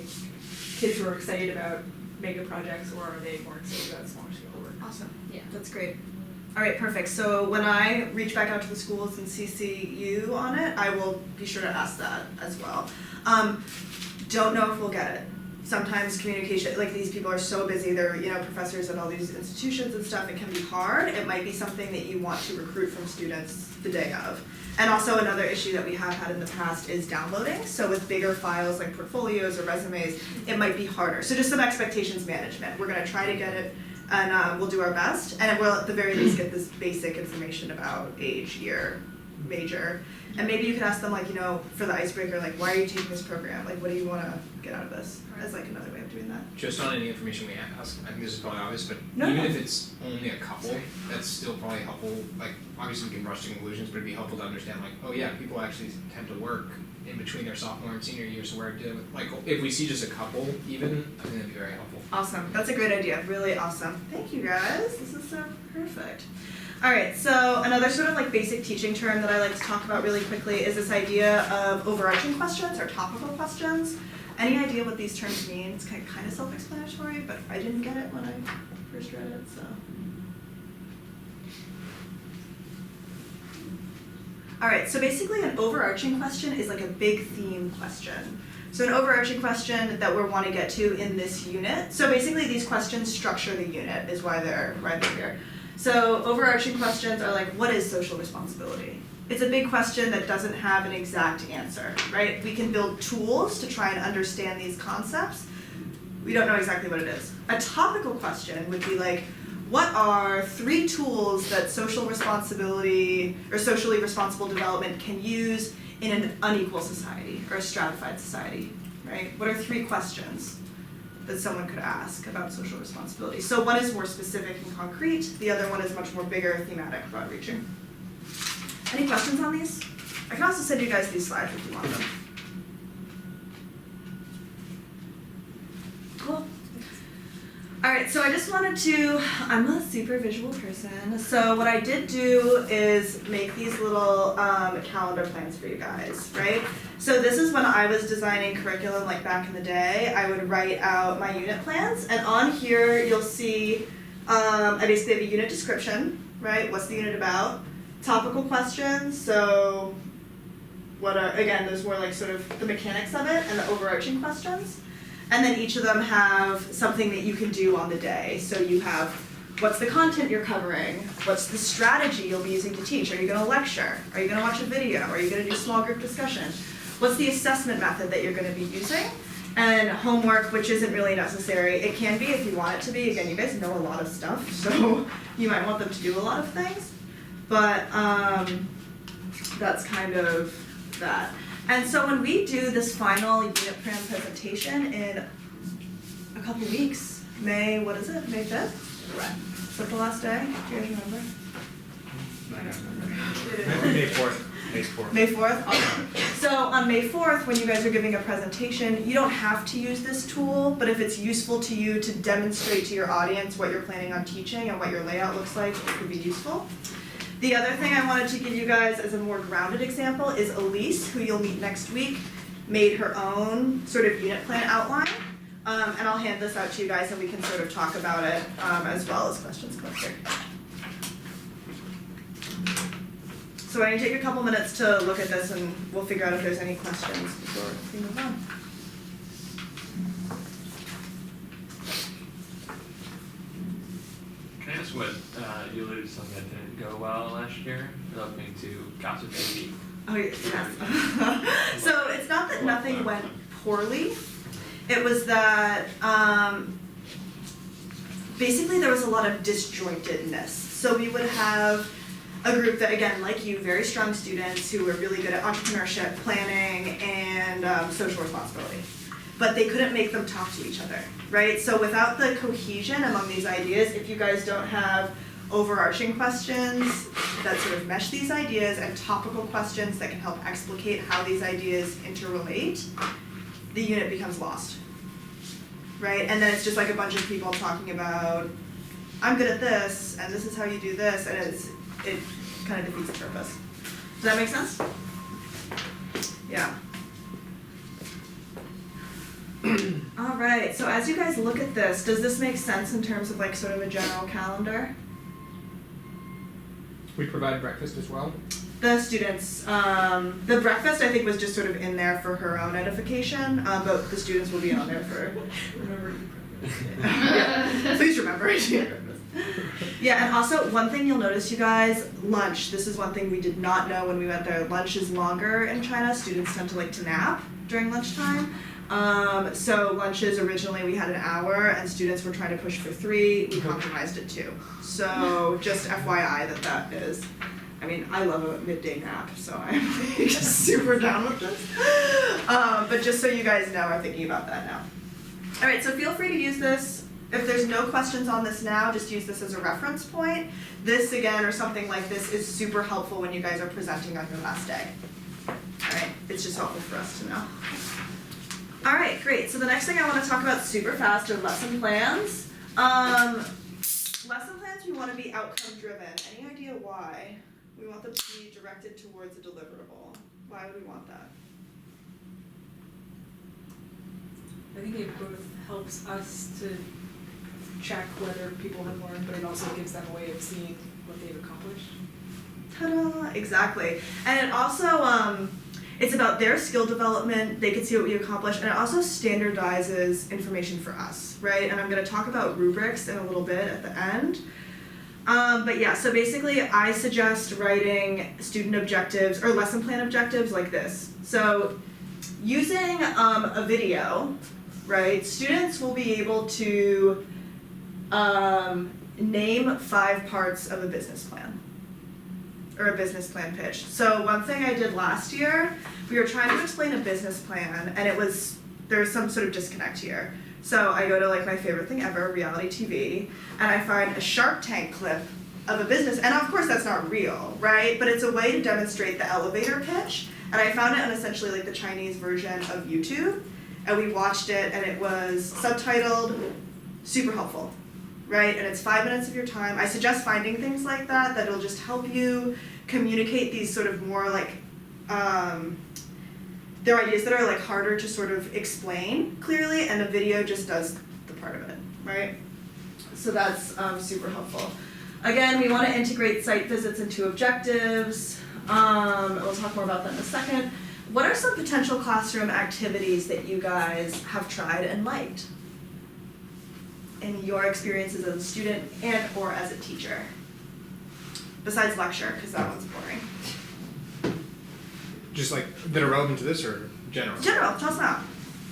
kids who are excited about mega projects, or are they more excited about smaller scale work? Awesome. Yeah. That's great. All right, perfect. So when I reach back out to the schools and CC you on it, I will be sure to ask that as well. Don't know if we'll get it. Sometimes communication, like these people are so busy, they're, professors at all these institutions and stuff, it can be hard. It might be something that you want to recruit from students the day of. And also another issue that we have had in the past is downloading. So with bigger files like portfolios or resumes, it might be harder. So just some expectations management. We're gonna try to get it, and we'll do our best. And we'll at the very least get this basic information about age, year, major. And maybe you could ask them like, for the icebreaker, like, why are you taking this program? Like, what do you wanna get out of this? As like another way of doing that. Just on any information we ask, I think this is probably obvious, but No, even no. if it's only a couple, that's still probably helpful. Like, obviously we can rush to conclusions, but it'd be helpful to understand like, oh yeah, people actually tend to work in between their sophomore and senior year, so we're dealing with, like, if we see just a couple even, I think that'd be very helpful. Awesome. That's a great idea. Really awesome. Thank you guys. This is so perfect. All right, so another sort of like basic teaching term that I like to talk about really quickly is this idea of overarching questions or topical questions. Any idea what these terms mean? It's kind of self-explanatory, but I didn't get it when I first read it, so. All right, so basically an overarching question is like a big theme question. So an overarching question that we want to get to in this unit. So basically these questions structure the unit is why they're here. So overarching questions are like, what is social responsibility? It's a big question that doesn't have an exact answer, right? We can build tools to try and understand these concepts. We don't know exactly what it is. A topical question would be like, what are 3 tools that social responsibility or socially responsible development can use in an unequal society or a stratified society, right? What are 3 questions that someone could ask about social responsibility? So one is more specific and concrete, the other one is much more bigger, thematic, broad-reaching. Any questions on these? I can also send you guys these slides if you want them. Cool. All right, so I just wanted to, I'm a super visual person, so what I did do is make these little calendar plans for you guys, right? So this is when I was designing curriculum, like back in the day, I would write out my unit plans, and on here you'll see, I basically have a unit description, right? What's the unit about? Topical questions, so what are, again, there's more like sort of the mechanics of it and the overarching questions. And then each of them have something that you can do on the day. So you have, what's the content you're covering? What's the strategy you'll be using to teach? Are you gonna lecture? Are you gonna watch a video? Are you gonna do small group discussion? What's the assessment method that you're gonna be using? And homework, which isn't really necessary. It can be if you want it to be. Again, you guys know a lot of stuff, so you might want them to do a lot of things. But that's kind of that. And so when we do this final unit plan presentation in a couple weeks, May 5th? Is that the last day? Do you guys remember? May 4th. May 4th? Awesome. So on May 4th, when you guys are giving a presentation, you don't have to use this tool, but if it's useful to you to demonstrate to your audience what you're planning on teaching and what your layout looks like, it could be useful. The other thing I wanted to give you guys as a more grounded example is Elise, who you'll meet next week, made her own sort of unit plan outline. And I'll hand this out to you guys and we can sort of talk about it, as well as questions come up here. So I'm gonna take a couple minutes to look at this and we'll figure out if there's any questions before we move on. Can I ask what, you alluded to something that didn't go well last year, relating to Gossip Baby? Oh, yes. So it's not that nothing went poorly. It was that, basically there was a lot of disjointedness. So we would have a group that, again, like you, very strong students who were really good at entrepreneurship, planning, and social responsibility. But they couldn't make them talk to each other, right? So without the cohesion among these ideas, if you guys don't have overarching questions that sort of mesh these ideas and topical questions that can help explicate how these ideas interrelate, the unit becomes lost, right? And then it's just like a bunch of people talking about, I'm good at this, and this is how you do this, and it kind of defeats the purpose. Does that make sense? Yeah. All right, so as you guys look at this, does this make sense in terms of like sort of a general calendar? We provide breakfast as well. The students, the breakfast I think was just sort of in there for her own edification, but the students will be on there for, remember to eat breakfast. Yeah, please remember to eat breakfast. Yeah, and also one thing you'll notice, you guys, lunch. This is one thing we did not know when we went there. Lunch is longer in China. Students tend to like to nap during lunchtime. So lunches originally we had an hour and students were trying to push for 3, we compromised it 2. So just FYI that is, I mean, I love a midday nap, so I'm like super down with this. But just so you guys know, I'm thinking about that now. Alright, so feel free to use this. If there's no questions on this now, just use this as a reference point. This again, or something like this, is super helpful when you guys are presenting on your last day. Alright, it's just helpful for us to know. Alright, great. So the next thing I want to talk about super fast are lesson plans. Lesson plans, we want to be outcome driven. Any idea why? We want them to be directed towards a deliverable. Why would we want that? I think it both helps us to check whether people have learned, but it also gives them a way of seeing what they've accomplished. Ta-da! Exactly. And it also, it's about their skill development, they can see what we accomplish, and it also standardizes information for us, right? And I'm going to talk about rubrics in a little bit at the end. But yeah, so basically I suggest writing student objectives or lesson plan objectives like this. So using a video, right, students will be able to name 5 parts of a business plan. Or a business plan pitch. So one thing I did last year, we were trying to explain a business plan and there's some sort of disconnect here. So I go to like my favorite thing ever, reality TV, and I find a Shark Tank clip of a business, and of course that's not real, right? But it's a way to demonstrate the elevator pitch, and I found it on essentially like the Chinese version of YouTube, and we watched it and it was subtitled, super helpful. Right, and it's 5 minutes of your time. I suggest finding things like that that'll just help you communicate these sort of more like, they're ideas that are like harder to sort of explain clearly, and a video just does the part of it, right? So that's super helpful. Again, we want to integrate site visits into objectives. We'll talk more about that in a second. What are some potential classroom activities that you guys have tried and liked in your experiences as a student and or as a teacher? Besides lecture, because that one's boring. Just like that are relevant to this or general? General, tell us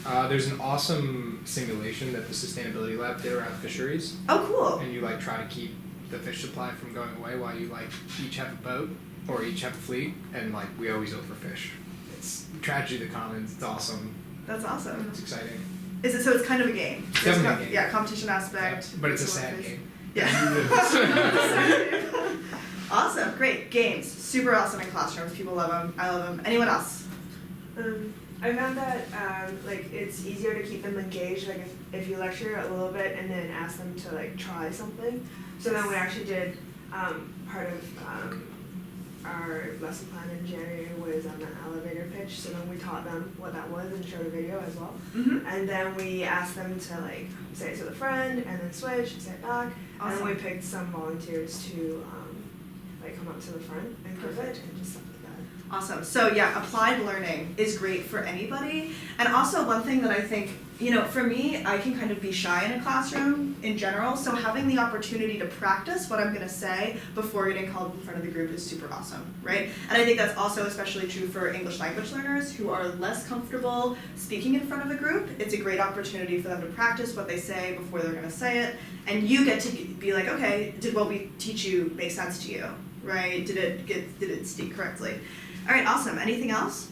now. There's an awesome simulation that the Sustainability Lab did around fisheries. Oh, cool. And you like try to keep the fish supply from going away while you like each have a boat or each have a fleet, and like we always overfish. It's tragedy of the commons. It's awesome. That's awesome. It's exciting. Is it, so it's kind of a game? There's Definitely a game. Yeah, competition aspect. Yeah, but it's a sad game. Yeah. Awesome, great, games, super awesome in classrooms, people love them, I love them. Anyone else? I found that like it's easier to keep them engaged, like if you lecture a little bit and then ask them to like try something. So then we actually did part of our lesson plan in January was an elevator pitch, so then we taught them what that was and showed a video as well. Mm-hmm. And then we asked them to like say it to the friend and then switch and say it back. And Awesome. then we picked some volunteers to like come up to the front and give it and just stuff like that. Awesome. So yeah, applied learning is great for anybody. And also one thing that I think, you know, for me, I can kind of be shy in a classroom in general. So having the opportunity to practice what I'm going to say before getting called in front of the group is super awesome, right? And I think that's also especially true for English language learners who are less comfortable speaking in front of a group. It's a great opportunity for them to practice what they say before they're going to say it. And you get to be like, okay, did what we teach you make sense to you, right? Did it speak correctly? All right, awesome. Anything else?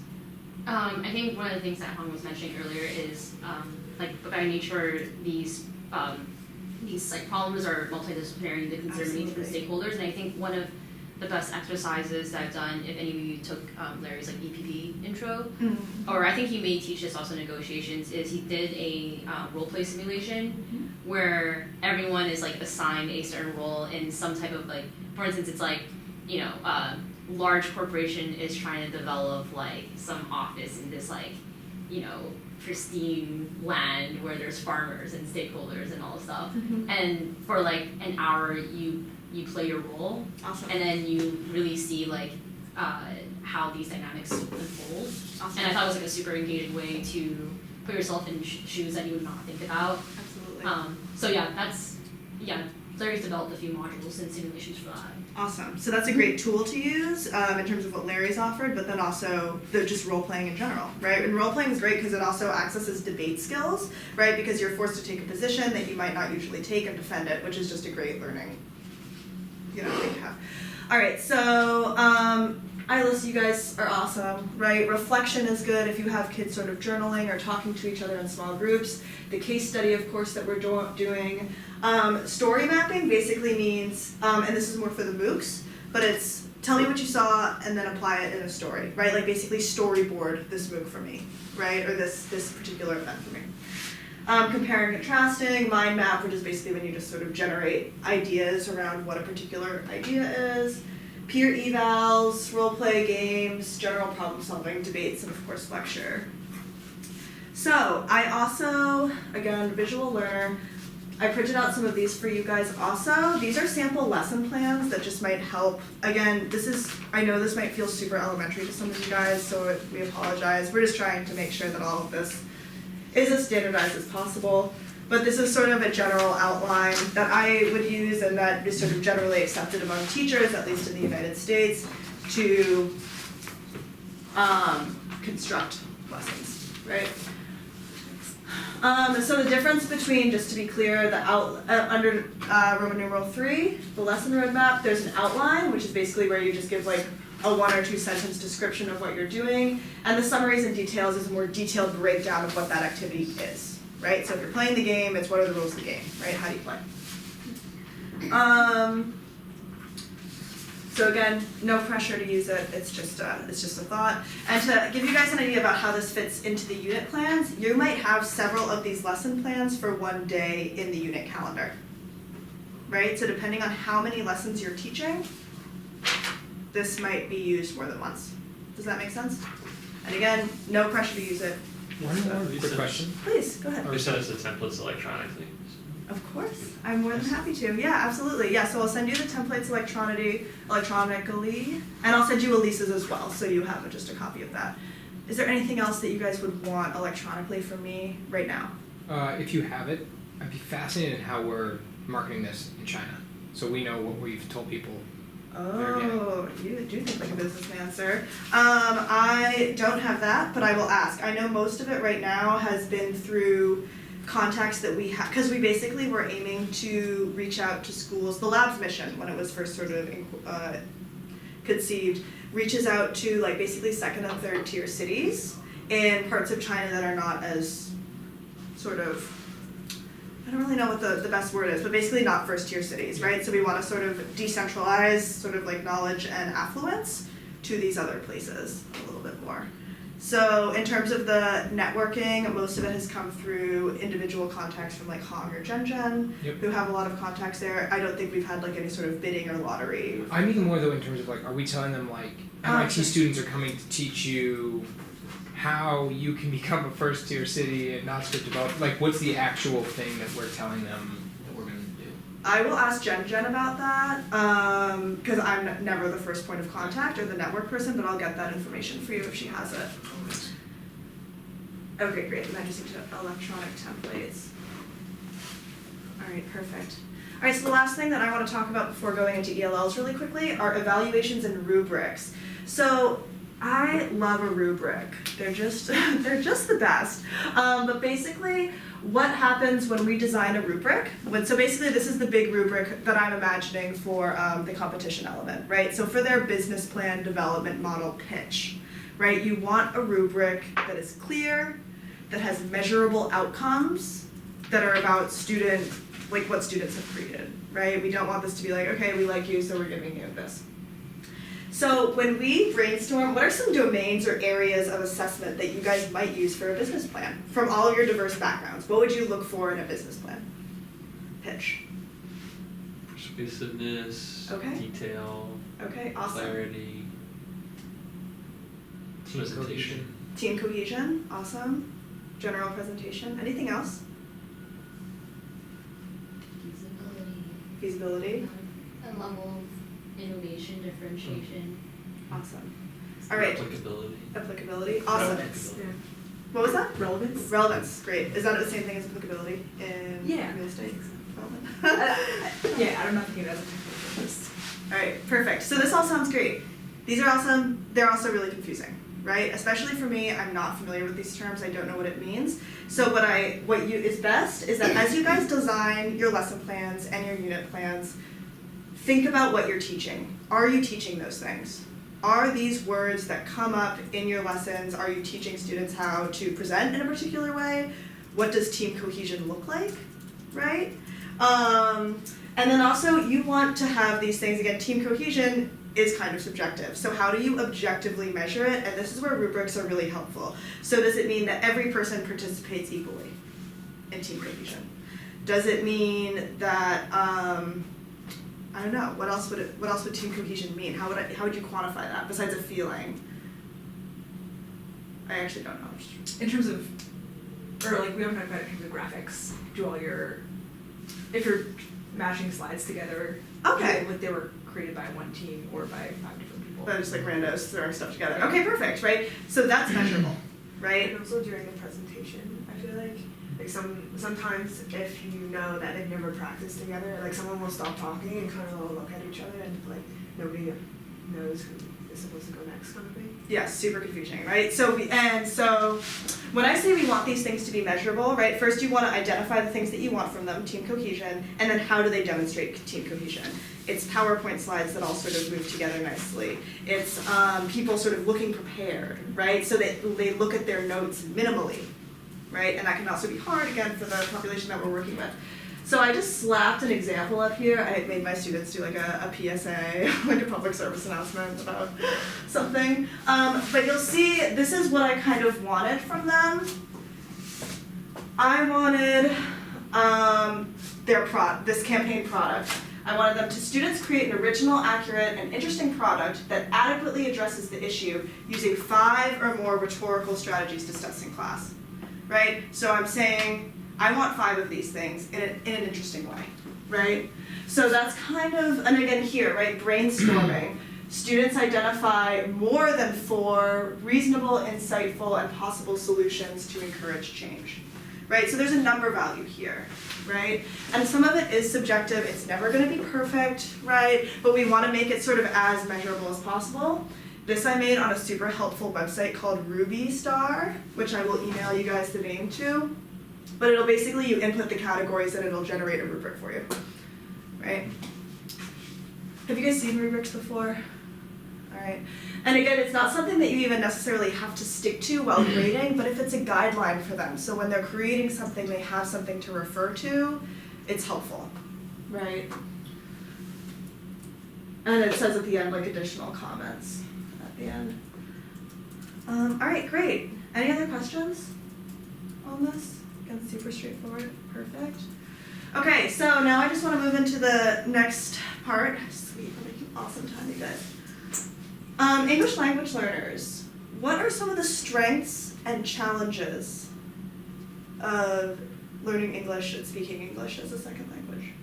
I think one of the things that Han was mentioning earlier is like by nature these like problems are multidisciplinary. They consider many different stakeholders, and I think one of the best exercises that I've done, if any of you took Larry's like EPP intro, or I think he may teach this also in negotiations, is he did a role play simulation where everyone is like assigned a certain role in some type of like, for instance, it's like, you know, large corporation is trying to develop like some office in this like, you know, pristine land where there's farmers and stakeholders and all this stuff. And for like an hour you play your role. Awesome. And then you really see like how these dynamics unfold. Awesome. And I thought it was like a super engaging way to put yourself in shoes that you would not think about. Absolutely. So yeah, Larry's developed a few modules and simulations for that. Awesome. So that's a great tool to use in terms of what Larry's offered, but then also the just role playing in general, right? And role playing is great because it also accesses debate skills, right? Because you're forced to take a position that you might not usually take and defend it, which is just a great learning, you know, thing to have. All right. So Ilis, you guys are awesome, right? Reflection is good if you have kids sort of journaling or talking to each other in small groups. The case study, of course, that we're doing. Story mapping basically means, and this is more for the MOOCs, but it's tell me what you saw and then apply it in a story, right? Like basically storyboard this MOOC for me, right? Or this particular event for me. Comparing, contrasting, mind map, which is basically when you just sort of generate ideas around what a particular idea is. Peer evals, role play games, general problem solving, debates, and of course lecture. So I also, again, visual learner, I printed out some of these for you guys also. These are sample lesson plans that just might help. Again, I know this might feel super elementary to some of you guys, so we apologize. We're just trying to make sure that all of this is as standardized as possible. But this is sort of a general outline that I would use and that is sort of generally accepted among teachers, at least in the United States, to construct lessons, right? So the difference between, just to be clear, the under Roman numeral 3, the lesson roadmap, there's an outline, which is basically where you just give like a 1 or 2 sentence description of what you're doing, and the summaries and details is a more detailed breakdown of what that activity is, right? So if you're playing the game, it's what are the rules of the game, right? How do you play? So again, no pressure to use it, it's just a thought. And to give you guys an idea about how this fits into the unit plans, you might have several of these lesson plans for one day in the unit calendar, right? So depending on how many lessons you're teaching, this might be used more than once. Does that make sense? And again, no pressure to use it. One more quick question. Please, go ahead. We sent us the templates electronically. Of course, I'm more than happy to. Yeah, absolutely. Yeah, so I'll send you the templates electronically, and I'll send you Elise's as well, so you have just a copy of that. Is there anything else that you guys would want electronically from me right now? If you have it, I'd be fascinated in how we're marketing this in China, so we know what we've told people. Oh, you do think like a businessman, sir. I don't have that, but I will ask. I know most of it right now has been through contacts that we have, because we basically were aiming to reach out to schools. The lab's mission, when it was first sort of conceived, reaches out to like basically 2nd and 3rd tier cities in parts of China that are not as sort of, I don't really know what the best word is, but basically not 1st tier cities, right? So we want to sort of decentralize sort of like knowledge and affluence to these other places a little bit more. So in terms of the networking, most of it has come through individual contacts from like Hong or Jen, Yep. who have a lot of contacts there. I don't think we've had like any sort of bidding or lottery. I mean more though in terms of like, are we telling them like MIT sure. students are coming to teach you how you can become a first tier city and not script develop? Like, what's the actual thing that we're telling them that we're gonna do? I will ask Jen about that, because I'm never the first point of contact or the network person, but I'll get that information for you if she has it. Okay, great, and I just need to electronic templates. Alright, perfect. Alright, so the last thing that I want to talk about before going into ELLs really quickly are evaluations and rubrics. So, I love a rubric. They're just the best. But basically, what happens when we design a rubric? So basically, this is the big rubric that I'm imagining for the competition element, right? So for their business plan development model pitch, right? You want a rubric that is clear, that has measurable outcomes, that are about like what students have created, right? We don't want this to be like, okay, we like you, so we're giving you this. So when we brainstorm, what are some domains or areas of assessment that you guys might use for a business plan from all of your diverse backgrounds? What would you look for in a business plan? Pitch. Persuasiveness, Okay. detail, Okay, awesome. clarity, presentation. Team cohesion, awesome. General presentation. Anything else? Feasibility, A level of innovation, differentiation. awesome. All right, Applicability. applicability, awesome. Applicability. What was that? Relevance? Relevance, great. Is that the same thing as applicability in Yeah. real estate development? Yeah, I'm not thinking of it as a technical, just. All right, perfect. So this all sounds great. These are awesome. They're also really confusing, right? Especially for me, I'm not familiar with these terms. I don't know what it means. So what is best is that as you guys design your lesson plans and your unit plans, think about what you're teaching. Are you teaching those things? Are these words that come up in your lessons, are you teaching students how to present in a particular way? What does team cohesion look like, right? And then also you want to have these things, again, team cohesion is kind of subjective. So how do you objectively measure it? And this is where rubrics are really helpful. So does it mean that every person participates equally in team cohesion? Does it mean that, I don't know, what else would team cohesion mean? How would you quantify that besides a feeling? I actually don't know. In terms of, or like, we don't talk about it in terms of graphics, if you're mashing slides together. Okay. Like they were created by one team or by 5 different people. But just like randos throwing stuff together. Okay, perfect, right? So that's measurable, right? And also during the presentation, I feel like sometimes if you know that they've never practiced together, like someone will stop talking and kind of all look at each other and like nobody knows who is supposed to go next kind of thing. Yeah, super confusing, right? So when I say we want these things to be measurable, right? First you want to identify the things that you want from them, team cohesion, and then how do they demonstrate team cohesion? It's PowerPoint slides that all sort of move together nicely. It's people sort of looking prepared, right? So that they look at their notes minimally, right? And that can also be hard, again, for the population that we're working with. So I just slapped an example up here. I made my students do like a PSA, like a public service announcement about something. But you'll see, this is what I kind of wanted from them. I wanted this campaign product. I wanted them to students create an original, accurate, and interesting product that adequately addresses the issue using 5 or more rhetorical strategies discussed in class, right? So I'm saying, I want 5 of these things in an interesting way, right? So that's kind of, and again here, right, brainstorming. Students identify more than 4 reasonable, insightful, and possible solutions to encourage change, right? So there's a number value here, right? And some of it is subjective, it's never gonna be perfect, right? But we wanna make it sort of as measurable as possible. This I made on a super helpful website called Ruby Star, which I will email you guys the name to. But it'll basically, you input the categories and it'll generate a rubric for you, right? Have you guys seen rubrics before? All right. And again, it's not something that you even necessarily have to stick to while grading, but if it's a guideline for them, so when they're creating something, they have something to refer to, it's helpful, right? And it says at the end, like, additional comments at the end. Alright, great. Any other questions on this? Again, super straightforward, perfect. Okay, so now I just wanna move into the next part. Sweet, I'm making awesome time, you guys. English language learners, what are some of the strengths and challenges of learning English and speaking English as a second language?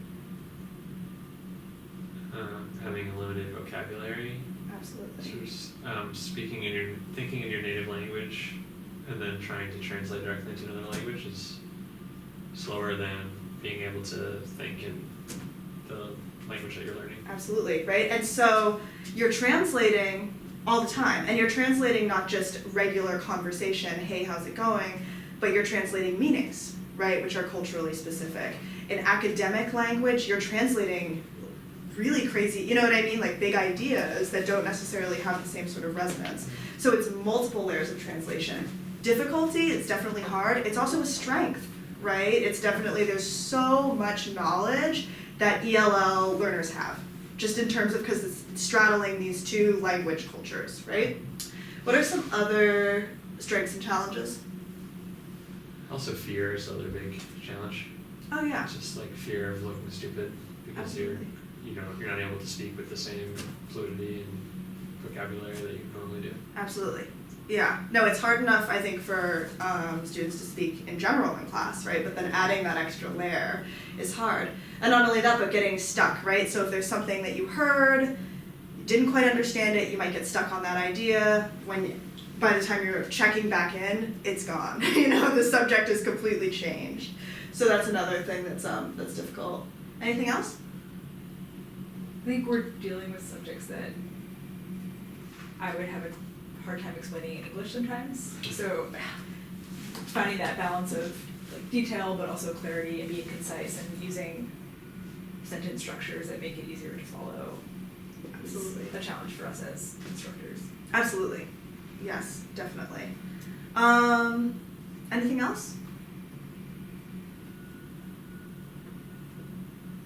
Having a limited vocabulary, Absolutely. thinking in your native language, and then trying to translate directly into another language is slower than being able to think in the language that you're learning. Absolutely, right? And so you're translating all the time, and you're translating not just regular conversation, hey, how's it going, but you're translating meanings, right, which are culturally specific. In academic language, you're translating really crazy, you know what I mean, like big ideas that don't necessarily have the same sort of resonance. So it's multiple layers of translation. Difficulty, it's definitely hard. It's also a strength, right? It's definitely, there's so much knowledge that ELL learners have, just in terms of, because it's straddling these two language cultures, right? What are some other strengths and challenges? Also, fear is another big challenge. Oh yeah, Just like fear of looking stupid because absolutely. you're not able to speak with the same fluidity and vocabulary that you normally do. Absolutely. Yeah. No, it's hard enough, I think, for students to speak in general in class, right? But then adding that extra layer is hard. And not only that, but getting stuck, right? So if there's something that you heard, you didn't quite understand it, you might get stuck on that idea. By the time you're checking back in, it's gone. You know, the subject is completely changed. So that's another thing that's difficult. Anything else? I think we're dealing with subjects that I would have a hard time explaining in English sometimes. So finding that balance of like detail but also clarity and being concise and using sentence structures that make it easier to follow is Absolutely. a challenge for us as instructors. Absolutely. Yes, definitely. Anything else?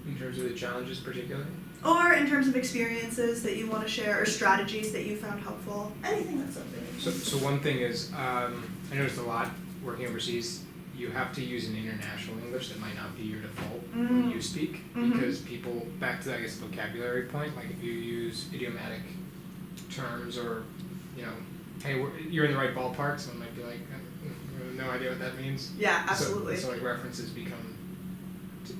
In terms of the challenges particularly? Or in terms of experiences that you want to share or strategies that you found helpful? Anything that's up there. So one thing is, I noticed a lot working overseas, you have to use an international English that might not be your default when you speak, because people, back to, I guess, vocabulary point, like if you use idiomatic terms or, you know, hey, you're in the right ballpark, someone might be like, I have no idea what that means. Yeah, absolutely. So like references become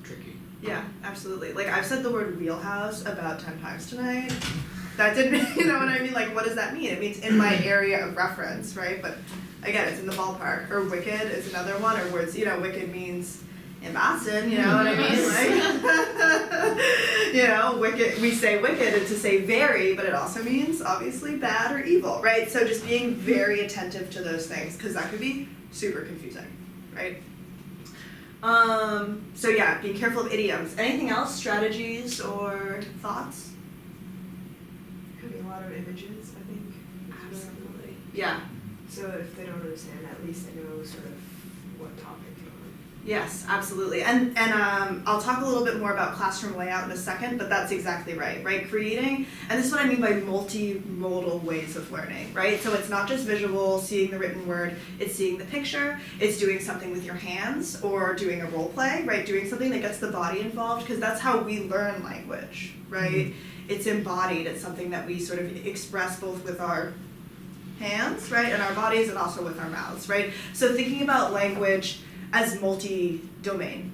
tricky. Yeah, absolutely. Like I've said the word wheelhouse about 10 times tonight. That didn't, you know what I mean? Like what does that mean? It means in my area of reference, right? But again, it's in the ballpark. Or wicked is another one, or words, you know, wicked means in Boston, you know what I mean? Like, you know, wicked, we say wicked and to say very, but it also means obviously bad or evil, right? So just being very attentive to those things, because that could be super confusing, right? So yeah, being careful of idioms. Anything else? Strategies or thoughts? Could be a lot of images, I think. Absolutely. Yeah. So if they don't understand, at least they know sort of what topic you're on. Yes, absolutely. And I'll talk a little bit more about classroom layout in a second, but that's exactly right, right? Creating, and this is what I mean by multimodal ways of learning, right? So it's not just visual, seeing the written word, it's seeing the picture, it's doing something with your hands or doing a role play, right? Doing something that gets the body involved, because that's how we learn language, right? It's embodied, it's something that we sort of express both with our hands, right, and our bodies, and also with our mouths, right? So thinking about language as multi-domain,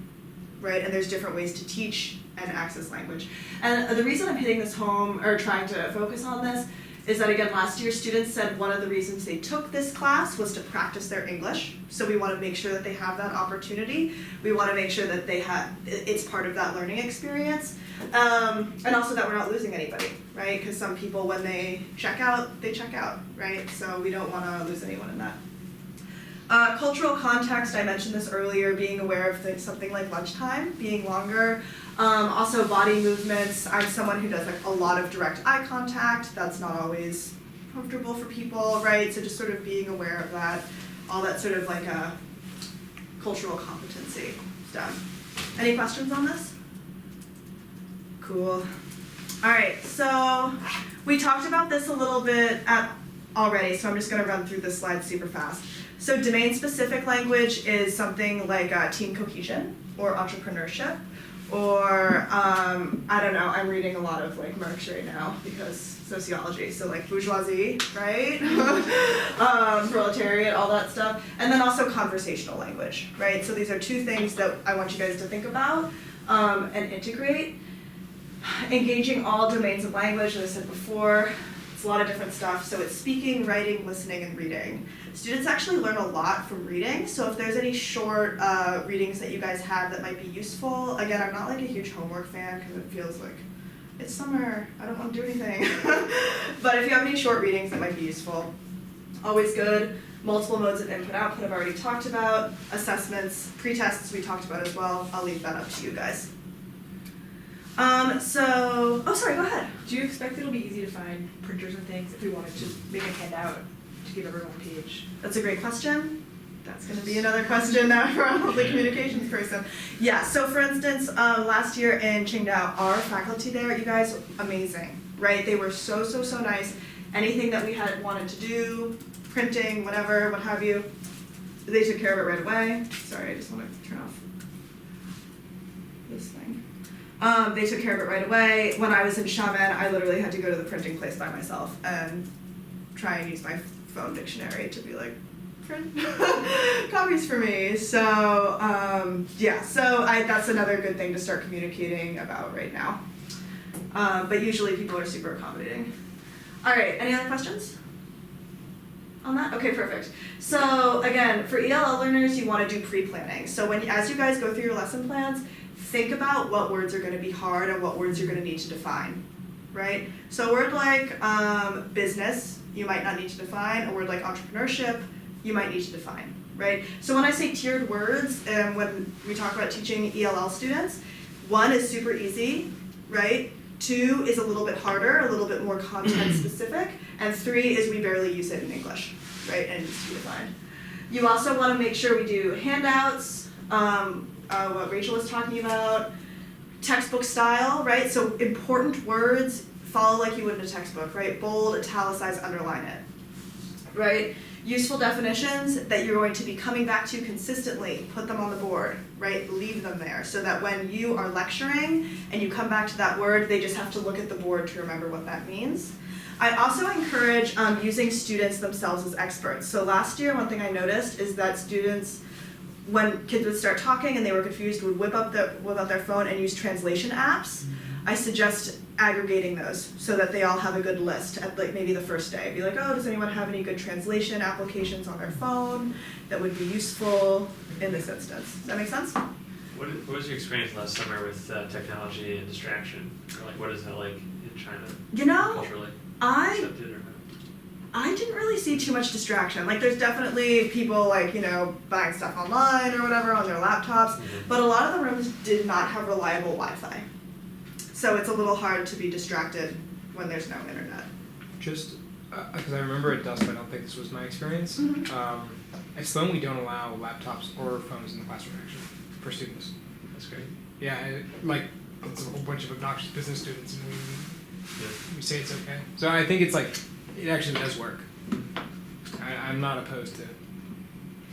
right? And there's different ways to teach and access language. And the reason I'm hitting this home, or trying to focus on this, is that again, last year students said one of the reasons they took this class was to practice their English. So we want to make sure that they have that opportunity. We want to make sure that it's part of that learning experience. And also that we're not losing anybody, right? Because some people, when they check out, right? So we don't want to lose anyone in that. Cultural context, I mentioned this earlier, being aware of something like lunchtime being longer. Also body movements. I'm someone who does like a lot of direct eye contact. That's not always comfortable for people, right? So just sort of being aware of that, all that sort of like a cultural competency stuff. Any questions on this? Cool. All right, so we talked about this a little bit at already, so I'm just gonna run through this slide super fast. So domain-specific language is something like team cohesion or entrepreneurship, or I don't know, I'm reading a lot of like Marx right now because sociology, so like bourgeoisie, right? Proletariat, all that stuff. And then also conversational language, right? So these are two things that I want you guys to think about and integrate. Engaging all domains of language, as I said before, it's a lot of different stuff. So it's speaking, writing, listening, and reading. Students actually learn a lot from reading, so if there's any short readings that you guys have that might be useful, again, I'm not like a huge homework fan because it feels like it's summer, I don't want to do anything. But if you have any short readings that might be useful, always good. Multiple modes of input output I've already talked about. Assessments, pre-tests we talked about as well. I'll leave that up to you guys. Oh sorry, go ahead. Do you expect it'll be easy to find printers and things if we wanted to make a handout to give everyone a page? That's a great question. That's going to be another question from the communications person. Yeah, so for instance, last year in Qingdao, our faculty there, you guys, amazing, right? They were so nice. Anything that we had wanted to do, printing, whatever, what have you, they took care of it right away. Sorry, I just want to turn off this thing. They took care of it right away. When I was in Xiamen, I literally had to go to the printing place by myself and try and use my phone dictionary to be like, print copies for me. So yeah, so that's another good thing to start communicating about right now. But usually people are super accommodating. All right, any other questions on that? Okay, perfect. So again, for ELL learners, you want to do pre-planning. So as you guys go through your lesson plans, think about what words are going to be hard and what words you're going to need to define, right? So a word like business, you might not need to define. A word like entrepreneurship, you might need to define, right? So when I say tiered words, when we talk about teaching ELL students, 1 is super easy, right? 2 is a little bit harder, a little bit more content specific, and 3 is we barely use it in English, right? And it needs to be defined. You also want to make sure we do handouts, what Rachel was talking about, textbook style, right? So important words follow like you would in a textbook, right? Bold, italicize, underline it, right? Useful definitions that you're going to be coming back to consistently, put them on the board, right? Leave them there so that when you are lecturing and you come back to that word, they just have to look at the board to remember what that means. I also encourage using students themselves as experts. So last year, one thing I noticed is that students, when kids would start talking and they were confused, would whip out their phone and use translation apps. I suggest aggregating those so that they all have a good list at like maybe the first day. Be like, oh, does anyone have any good translation applications on their phone that would be useful in this instance? Does that make sense? What was your experience last summer with technology and distraction? Or like, what is that like in China? You know, culturally I accepted or not? didn't really see too much distraction. Like there's definitely people like, you know, buying stuff online or whatever on their laptops, but a lot of the rooms did not have reliable Wi-Fi. So it's a little hard to be distracted when there's no internet. Just because I remember at DUSP, I don't think this was my experience. At Sloan, we don't allow laptops or phones in the classroom actually for students. That's great. Yeah, like it's a whole bunch of obnoxious business students, and we say it's okay. So I think it's like it actually does work. I'm not opposed to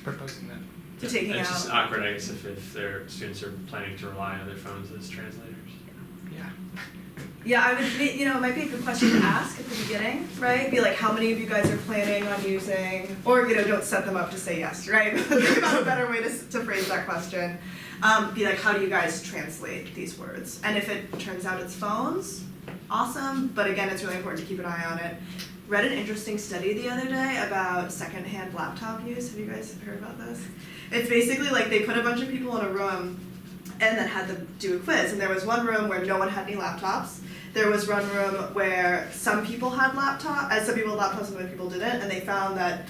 proposing that. To taking It's out. just awkward, I guess, if their students are planning to rely on their phones as translators. Yeah, I would, you know, it might be a good question to ask at the beginning, right? Be like, how many of you guys are planning on using, or, you know, don't set them up to say yes, right? Think about a better way to phrase that question. Be like, how do you guys translate these words? And if it turns out it's phones, awesome, but again, it's really important to keep an eye on it. Read an interesting study the other day about secondhand laptop use. Have you guys heard about this? It's basically like they put a bunch of people in a room and then had them do a quiz. And there was one room where no one had any laptops. There was one room where some people had laptops, some people had laptops and other people didn't, and they found that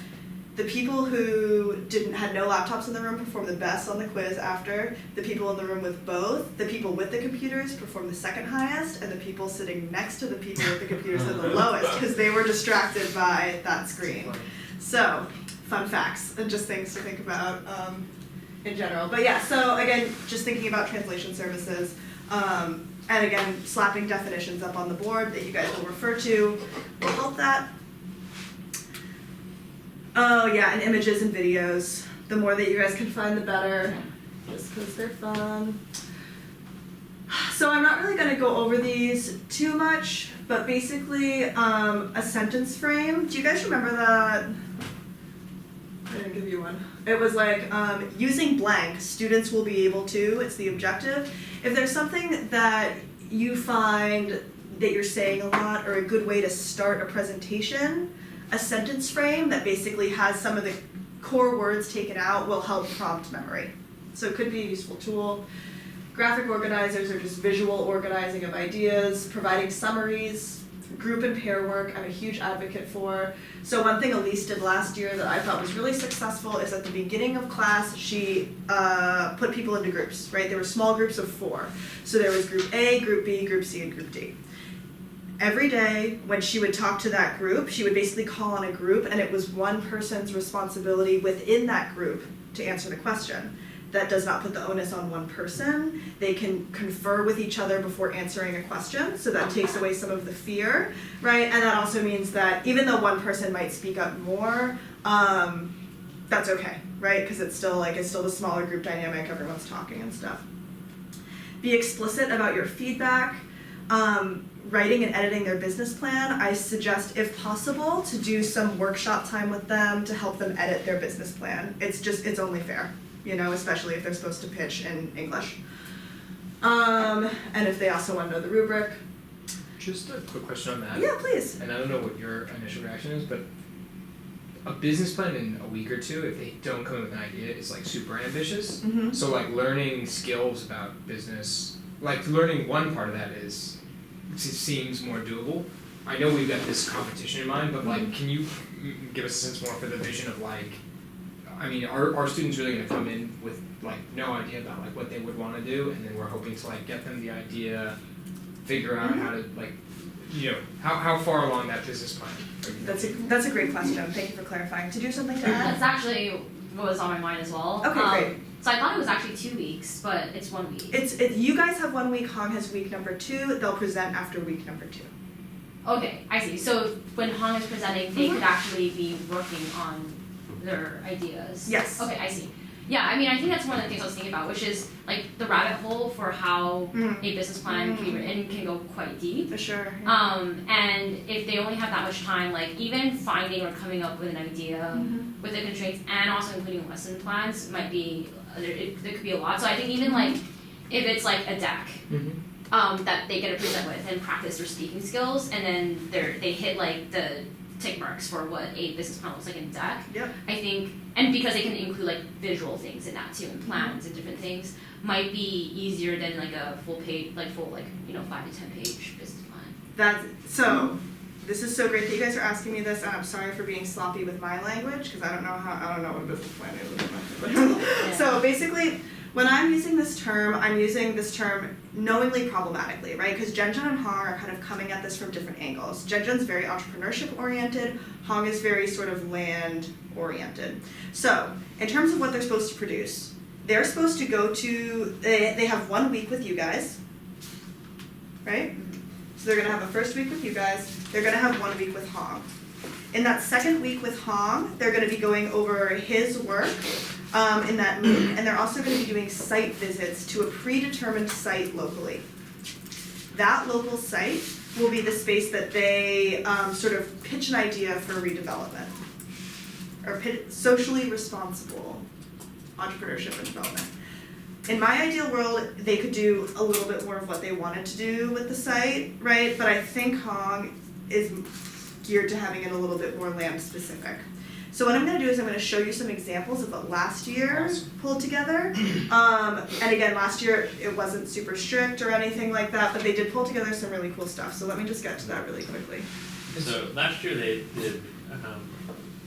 the people who had no laptops in the room performed the best on the quiz after. The people in the room with both, the people with the computers performed the second highest, and the people sitting next to the people with the computers did the lowest because they were distracted by that screen. So, fun facts and just things to think about in general. But yeah, so again, just thinking about translation services, and again, slapping definitions up on the board that you guys will refer to will help that. Oh yeah, and images and videos. The more that you guys can find, the better. Just because they're fun. So I'm not really going to go over these too much, but basically a sentence frame. Do you guys remember that? I didn't give you one. It was like using blank, students will be able to, it's the objective. If there's something that you find that you're saying a lot or a good way to start a presentation, a sentence frame that basically has some of the core words taken out will help prompt memory. So it could be a useful tool. Graphic organizers are just visual organizing of ideas, providing summaries, group and pair work I'm a huge advocate for. So one thing Elise did last year that I thought was really successful is at the beginning of class she put people into groups, right? There were small groups of 4. So there was group A, group B, group C, and group D. Every day when she would talk to that group, she would basically call on a group and it was one person's responsibility within that group to answer the question. That does not put the onus on one person. They can confer with each other before answering a question, so that takes away some of the fear, right? And that also means that even though one person might speak up more, that's okay, right? Because it's still the smaller group dynamic, everyone's talking and stuff. Be explicit about your feedback. Writing and editing their business plan, I suggest, if possible, to do some workshop time with them to help them edit their business plan. It's only fair. Especially if they're supposed to pitch in English. And if they also want to know the rubric. Just a quick question on that. Yeah, please. And I don't know what your initial reaction is, but a business plan in a week or two, if they don't come up with an idea, is like super ambitious. Mm-hmm. So like learning skills about business, like learning one part of that seems more doable. I know we've got this competition in mind, but like, can you give us a sense more for the vision of like, I mean, are students really going to come in with like no idea about like what they would want to do, and then we're hoping to like get them the idea, figure out how to like, how far along that business plan? That's a great question. Thank you for clarifying. Did you have something to add? That's actually what was on my mind as well. Okay, great. So I thought it was actually 2 weeks, but it's 1 week. You guys have 1 week. Hong has week number 2. They'll present after week number 2. Okay, I see. So when Hong is presenting, they could actually be working on their ideas. Yes. Okay, I see. Yeah, I mean, I think that's one of the things I was thinking about, which is like the rabbit hole for how a business plan can be written can go quite deep. For sure. And if they only have that much time, like even finding or coming up with an idea with the constraints and also including lesson plans might be, there could be a lot. So I think even like if it's like a deck that they get to present with and practice their speaking skills, and then they hit like the tick marks for what a business plan looks like in deck. Yep. I think, and because they can include like visual things in that too, and plans and different things, might be easier than like a full 5 to 10 page business plan. This is so great that you guys are asking me this, and I'm sorry for being sloppy with my language because I don't know what a business plan is. So basically, when I'm using this term, I'm using this term knowingly problematically, right? Because Zhenzhen and Hong are kind of coming at this from different angles. Zhenzhen's very entrepreneurship oriented, Hong is very sort of land oriented. So, in terms of what they're supposed to produce, they're supposed to go to, they have 1 week with you guys, right? So they're gonna have a first week with you guys, they're gonna have 1 week with Hong. In that second week with Hong, they're gonna be going over his work in that MOOC, and they're also going to be doing site visits to a predetermined site locally. That local site will be the space that they sort of pitch an idea for redevelopment, or socially responsible entrepreneurship and development. In my ideal world, they could do a little bit more of what they wanted to do with the site, right? But I think Hong is geared to having it a little bit more land specific. So what I'm going to do is I'm going to show you some examples of what last year pulled together. And again, last year it wasn't super strict or anything like that, but they did pull together some really cool stuff. So let me just get to that really quickly. So last year they did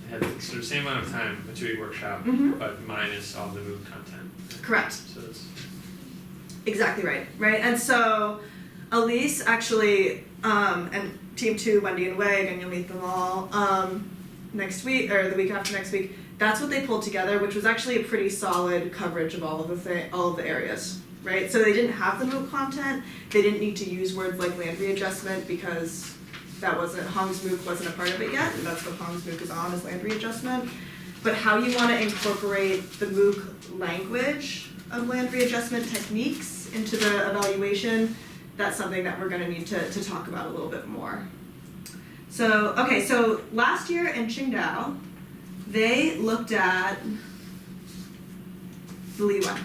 had sort of the same amount of time, a 2-week workshop, but minus all the MOOC content. Correct. So it's Exactly right. And so Elise actually, and Team 2, Wendy and Wei, and you'll meet them all, next week, or the week after next week, that's what they pulled together, which was actually a pretty solid coverage of all of the areas, right? So they didn't have the MOOC content, they didn't need to use words like land readjustment because Hong's MOOC wasn't a part of it yet, and that's what Hong's MOOC is on, is land readjustment. But how you wanna incorporate the MOOC language of land readjustment techniques into the evaluation, that's something that we're gonna need to talk about a little bit more. So, okay, so last year in Qingdao, they looked at the Liwen.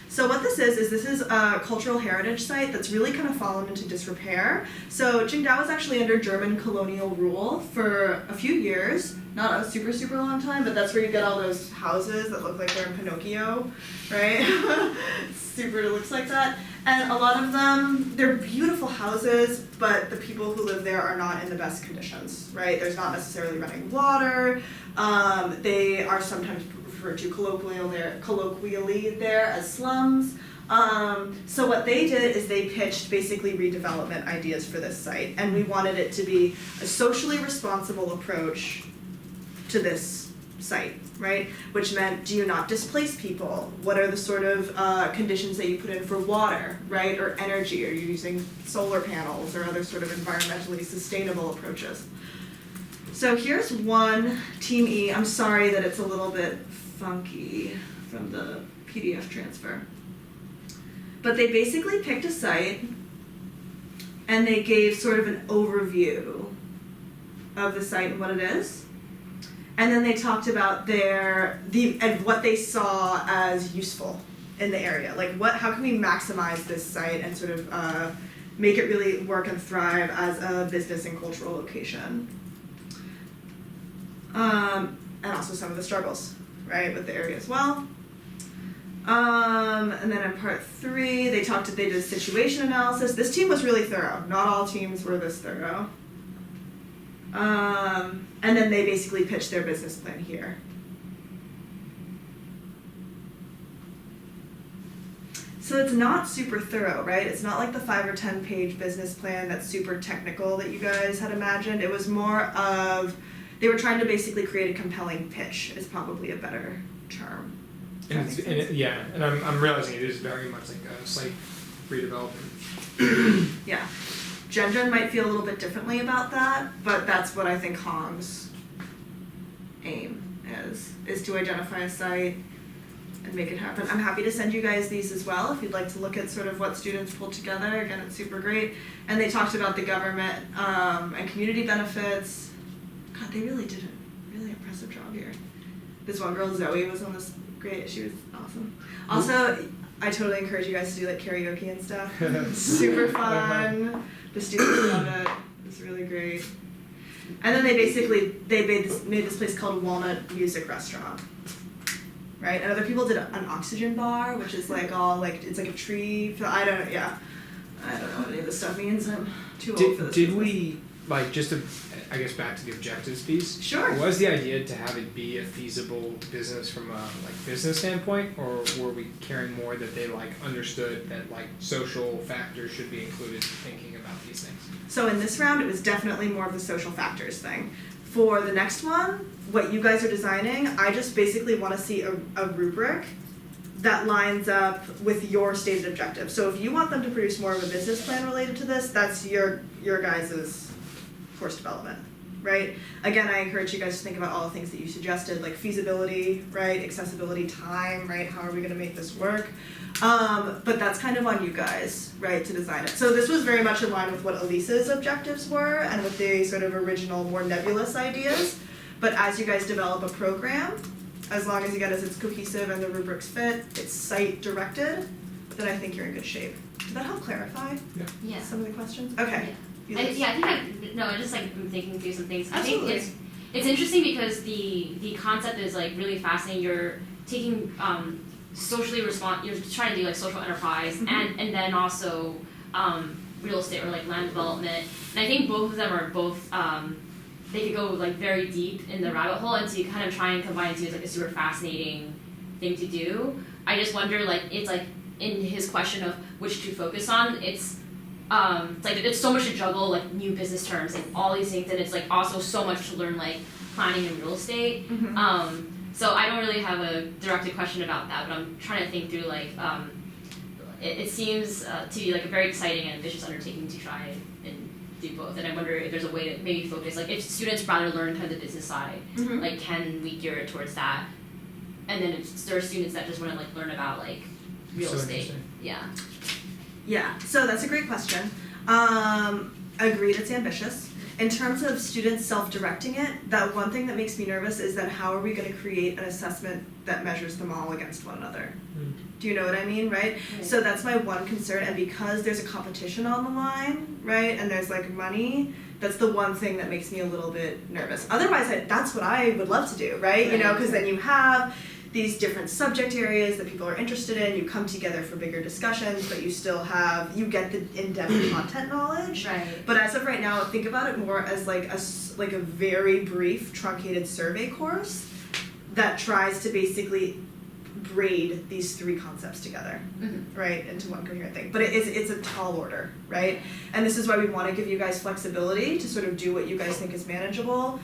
So what this is a cultural heritage site that's really kind of fallen into disrepair. So Qingdao was actually under German colonial rule for a few years, not a super, super long time, but that's where you get all those houses that look like they're in Pinocchio, right? Super, it looks like that. And a lot of them, they're beautiful houses, but the people who live there are not in the best conditions, right? There's not necessarily running water. They are sometimes referred to colloquially there as slums. So what they did is they pitched basically redevelopment ideas for this site, and we wanted it to be a socially responsible approach to this site, right? Which meant, do you not displace people? What are the sort of conditions that you put in for water, right? Or energy? Are you using solar panels or other sort of environmentally sustainable approaches? So here's one, Team E. I'm sorry that it's a little bit funky from the PDF transfer. But they basically picked a site and they gave sort of an overview of the site and what it is. And then they talked about and what they saw as useful in the area. Like how can we maximize this site and sort of make it really work and thrive as a business and cultural location. And also some of the struggles, right, with the area as well. And then in part 3, they did a situation analysis. This team was really thorough. Not all teams were this thorough. And then they basically pitched their business plan here. So it's not super thorough, right? It's not like the 5 or 10 page business plan that's super technical that you guys had imagined. It was more of, they were trying to basically create a compelling pitch, is probably a better term. And I'm realizing it is very much like a site redevelopment. Yeah. Gen might feel a little bit differently about that, but that's what I think Hong's aim is to identify a site and make it happen. I'm happy to send you guys these as well if you'd like to look at sort of what students pulled together. Again, it's super great. And they talked about the government and community benefits. God, they really did a really impressive job here. This one girl, Zoe, was on this great. She was awesome. Also, I totally encourage you guys to do like karaoke and stuff. Super fun. The students love it. It's really great. And then they made this place called Walnut Music Restaurant. Right? And other people did an oxygen bar, which is like all like, it's like a tree. I don't know what any of this stuff means. I'm too old for this. Did we, like, just to, I guess back to the objectives piece? Sure. Was the idea to have it be a feasible business from a business standpoint, or were we caring more that they understood that social factors should be included in thinking about these things? So in this round, it was definitely more of the social factors thing. For the next one, what you guys are designing, I just basically want to see a rubric that lines up with your stated objective. So if you want them to produce more of a business plan related to this, that's your guys' course development, right? Again, I encourage you guys to think about all the things that you suggested, like feasibility, right? Accessibility, time, right? How are we gonna make this work? But that's kind of on you guys, right, to design it. So this was very much in line with what Elisa's objectives were and with the sort of original, more nebulous ideas. But as you guys develop a program, as long as it's cohesive and the rubrics fit, it's site-directed, then I think you're in good shape. Did that help clarify Yeah. some of the questions? Okay. I think I'm just I'm thinking through some things. Absolutely. I think it's interesting because the concept is really fascinating. You're taking you're trying to do social enterprise and then also real estate or land development. And I think both of them are they could go very deep in the rabbit hole, and so you kind of try and combine it to a super fascinating thing to do. I just wonder it's in his question of which to focus on, it's so much to juggle new business terms and all these things, and it's also so much to learn planning and real estate. So I don't really have a directed question about that, but I'm trying to think through it seems to be a very exciting and ambitious undertaking to try and do both, and I wonder if there's a way to maybe focus, like if students rather learn kind of the business side, like can we gear it towards that? And then if there are students that just wanna like learn about like real So estate, interesting. yeah. Yeah, so that's a great question. Agreed, it's ambitious. In terms of students self-directing it, that one thing that makes me nervous is that how are we gonna create an assessment that measures them all against one another? Do you know what I mean, right? So that's my one concern, and because there's a competition on the line, right, and there's like money, that's the one thing that makes me a little bit nervous. Otherwise, that's what I would love to do, right? You know, Right. because then you have these different subject areas that people are interested in, you come together for bigger discussions, but you get the in-depth content knowledge. Right. But as of right now, think about it more as like a very brief truncated survey course that tries to basically braid these three concepts together, right, into one coherent thing. But it's a tall order, right? And this is why we want to give you guys flexibility to sort of do what you guys think is manageable,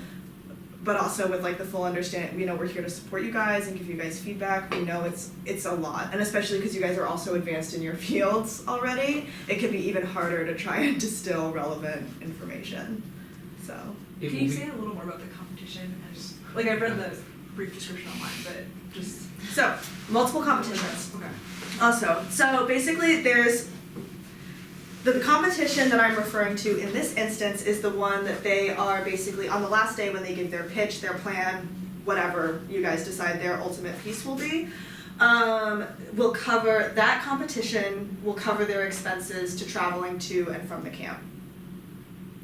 but also with like the full understanding, you know, we're here to support you guys and give you guys feedback. We know it's a lot, and especially because you guys are also advanced in your fields already, it can be even harder to try and distill relevant information. So It Can will you be- say a little more about the competition? I just, like I've read the brief description online, but just. multiple competitions. Okay. Also, so basically there's the competition that I'm referring to in this instance is the one that they are basically on the last day when they give their pitch, their plan, whatever you guys decide their ultimate piece will be. Will cover that competition, will cover their expenses to traveling to and from the camp.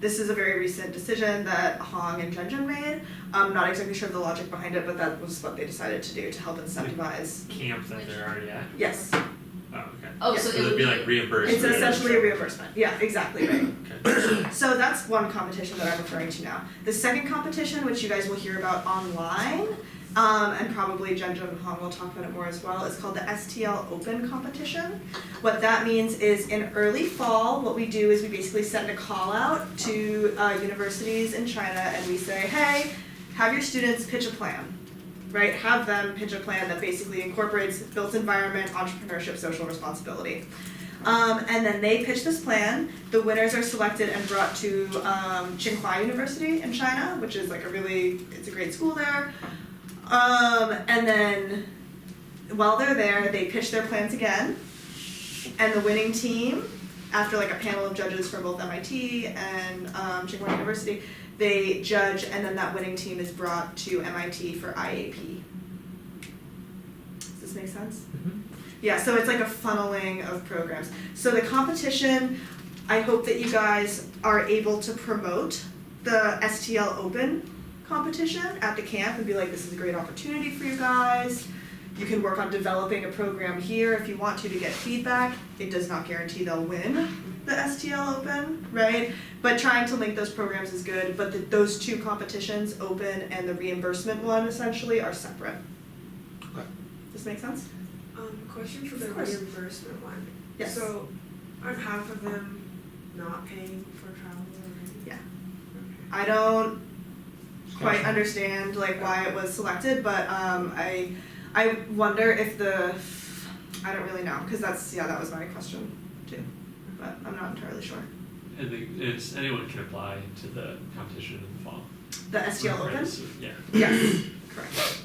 This is a very recent decision that Hong and Zhenjun made. I'm not exactly sure of the logic behind it, but that was what they decided to do to help incentivize. Camp that they're already at? Yes, Oh, okay. Oh, Yes. so So it it'd would be be like reimbursed. it's for it. essentially a reimbursement. Yeah, exactly right. Okay. So that's one competition that I'm referring to now. The second competition, which you guys will hear about online, and probably Zhenjun and Hong will talk about it more as well, is called the STL Open competition. What that means is in early fall, what we do is we basically send a call out to universities in China and we say, hey, have your students pitch a plan, right? Have them pitch a plan that basically incorporates built environment, entrepreneurship, social responsibility. And then they pitch this plan. The winners are selected and brought to Tsinghua University in China, which is like it's a great school there. And then while they're there, they pitch their plans again. And the winning team, after like a panel of judges from both MIT and Tsinghua University, they judge, and then that winning team is brought to MIT for IAP. Does this make sense? Yeah, so it's like a funneling of programs. So the competition, I hope that you guys are able to promote the STL Open competition at the camp and be like, this is a great opportunity for you guys. You can work on developing a program here if you want to get feedback. It does not guarantee they'll win the STL Open, right? But trying to link those programs is good, but those two competitions, Open and the reimbursement one essentially, are separate. Okay. Does this make sense? Question for Of the course. reimbursement one. Yes. So, aren't half of them not paying for travel already? Yeah. Okay. I don't quite understand like why it was selected, but I wonder if I don't really know, because that was my question too, but I'm not entirely sure. I think anyone can apply to the competition in the fall. The STL Right, Open? so- yeah. Yes, correct.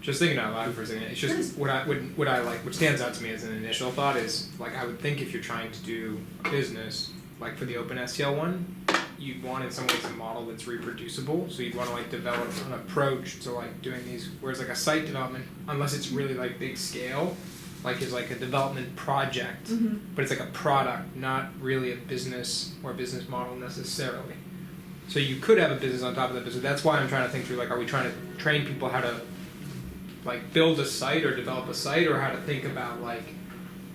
Just thinking out loud for a second, it's Please. just what stands out to me as an initial thought is like I would think if you're trying to do business, like for the Open STL one, you'd want in some ways a model that's reproducible. So you'd want to like develop an approach to like doing these. Whereas like a site development, unless it's really like big scale, like is like a development project, but it's like a product, not really a business or business model necessarily. So you could have a business on top of that business. That's why I'm trying to think through like, are we trying to train people how to like build a site or develop a site, or how to think about like,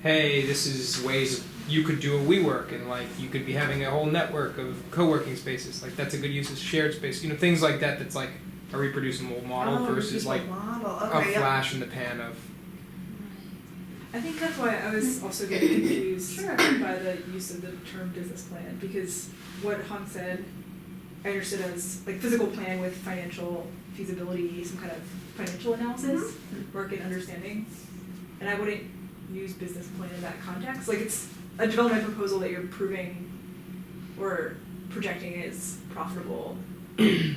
hey, this is ways you could do a WeWork, and like you could be having a whole network of co-working spaces. Like that's a good use of shared space. You know, things like that. That's like a reproducible model versus like model. a Okay, yep. flash in the pan of. I think that's why I was also getting confused Sure. by the use of the term business plan, because what Hong said, I understood as like physical plan with financial feasibility, some kind of financial analysis, work and understanding. And I wouldn't use business plan in that context. Like it's a development proposal that you're proving or projecting as profitable to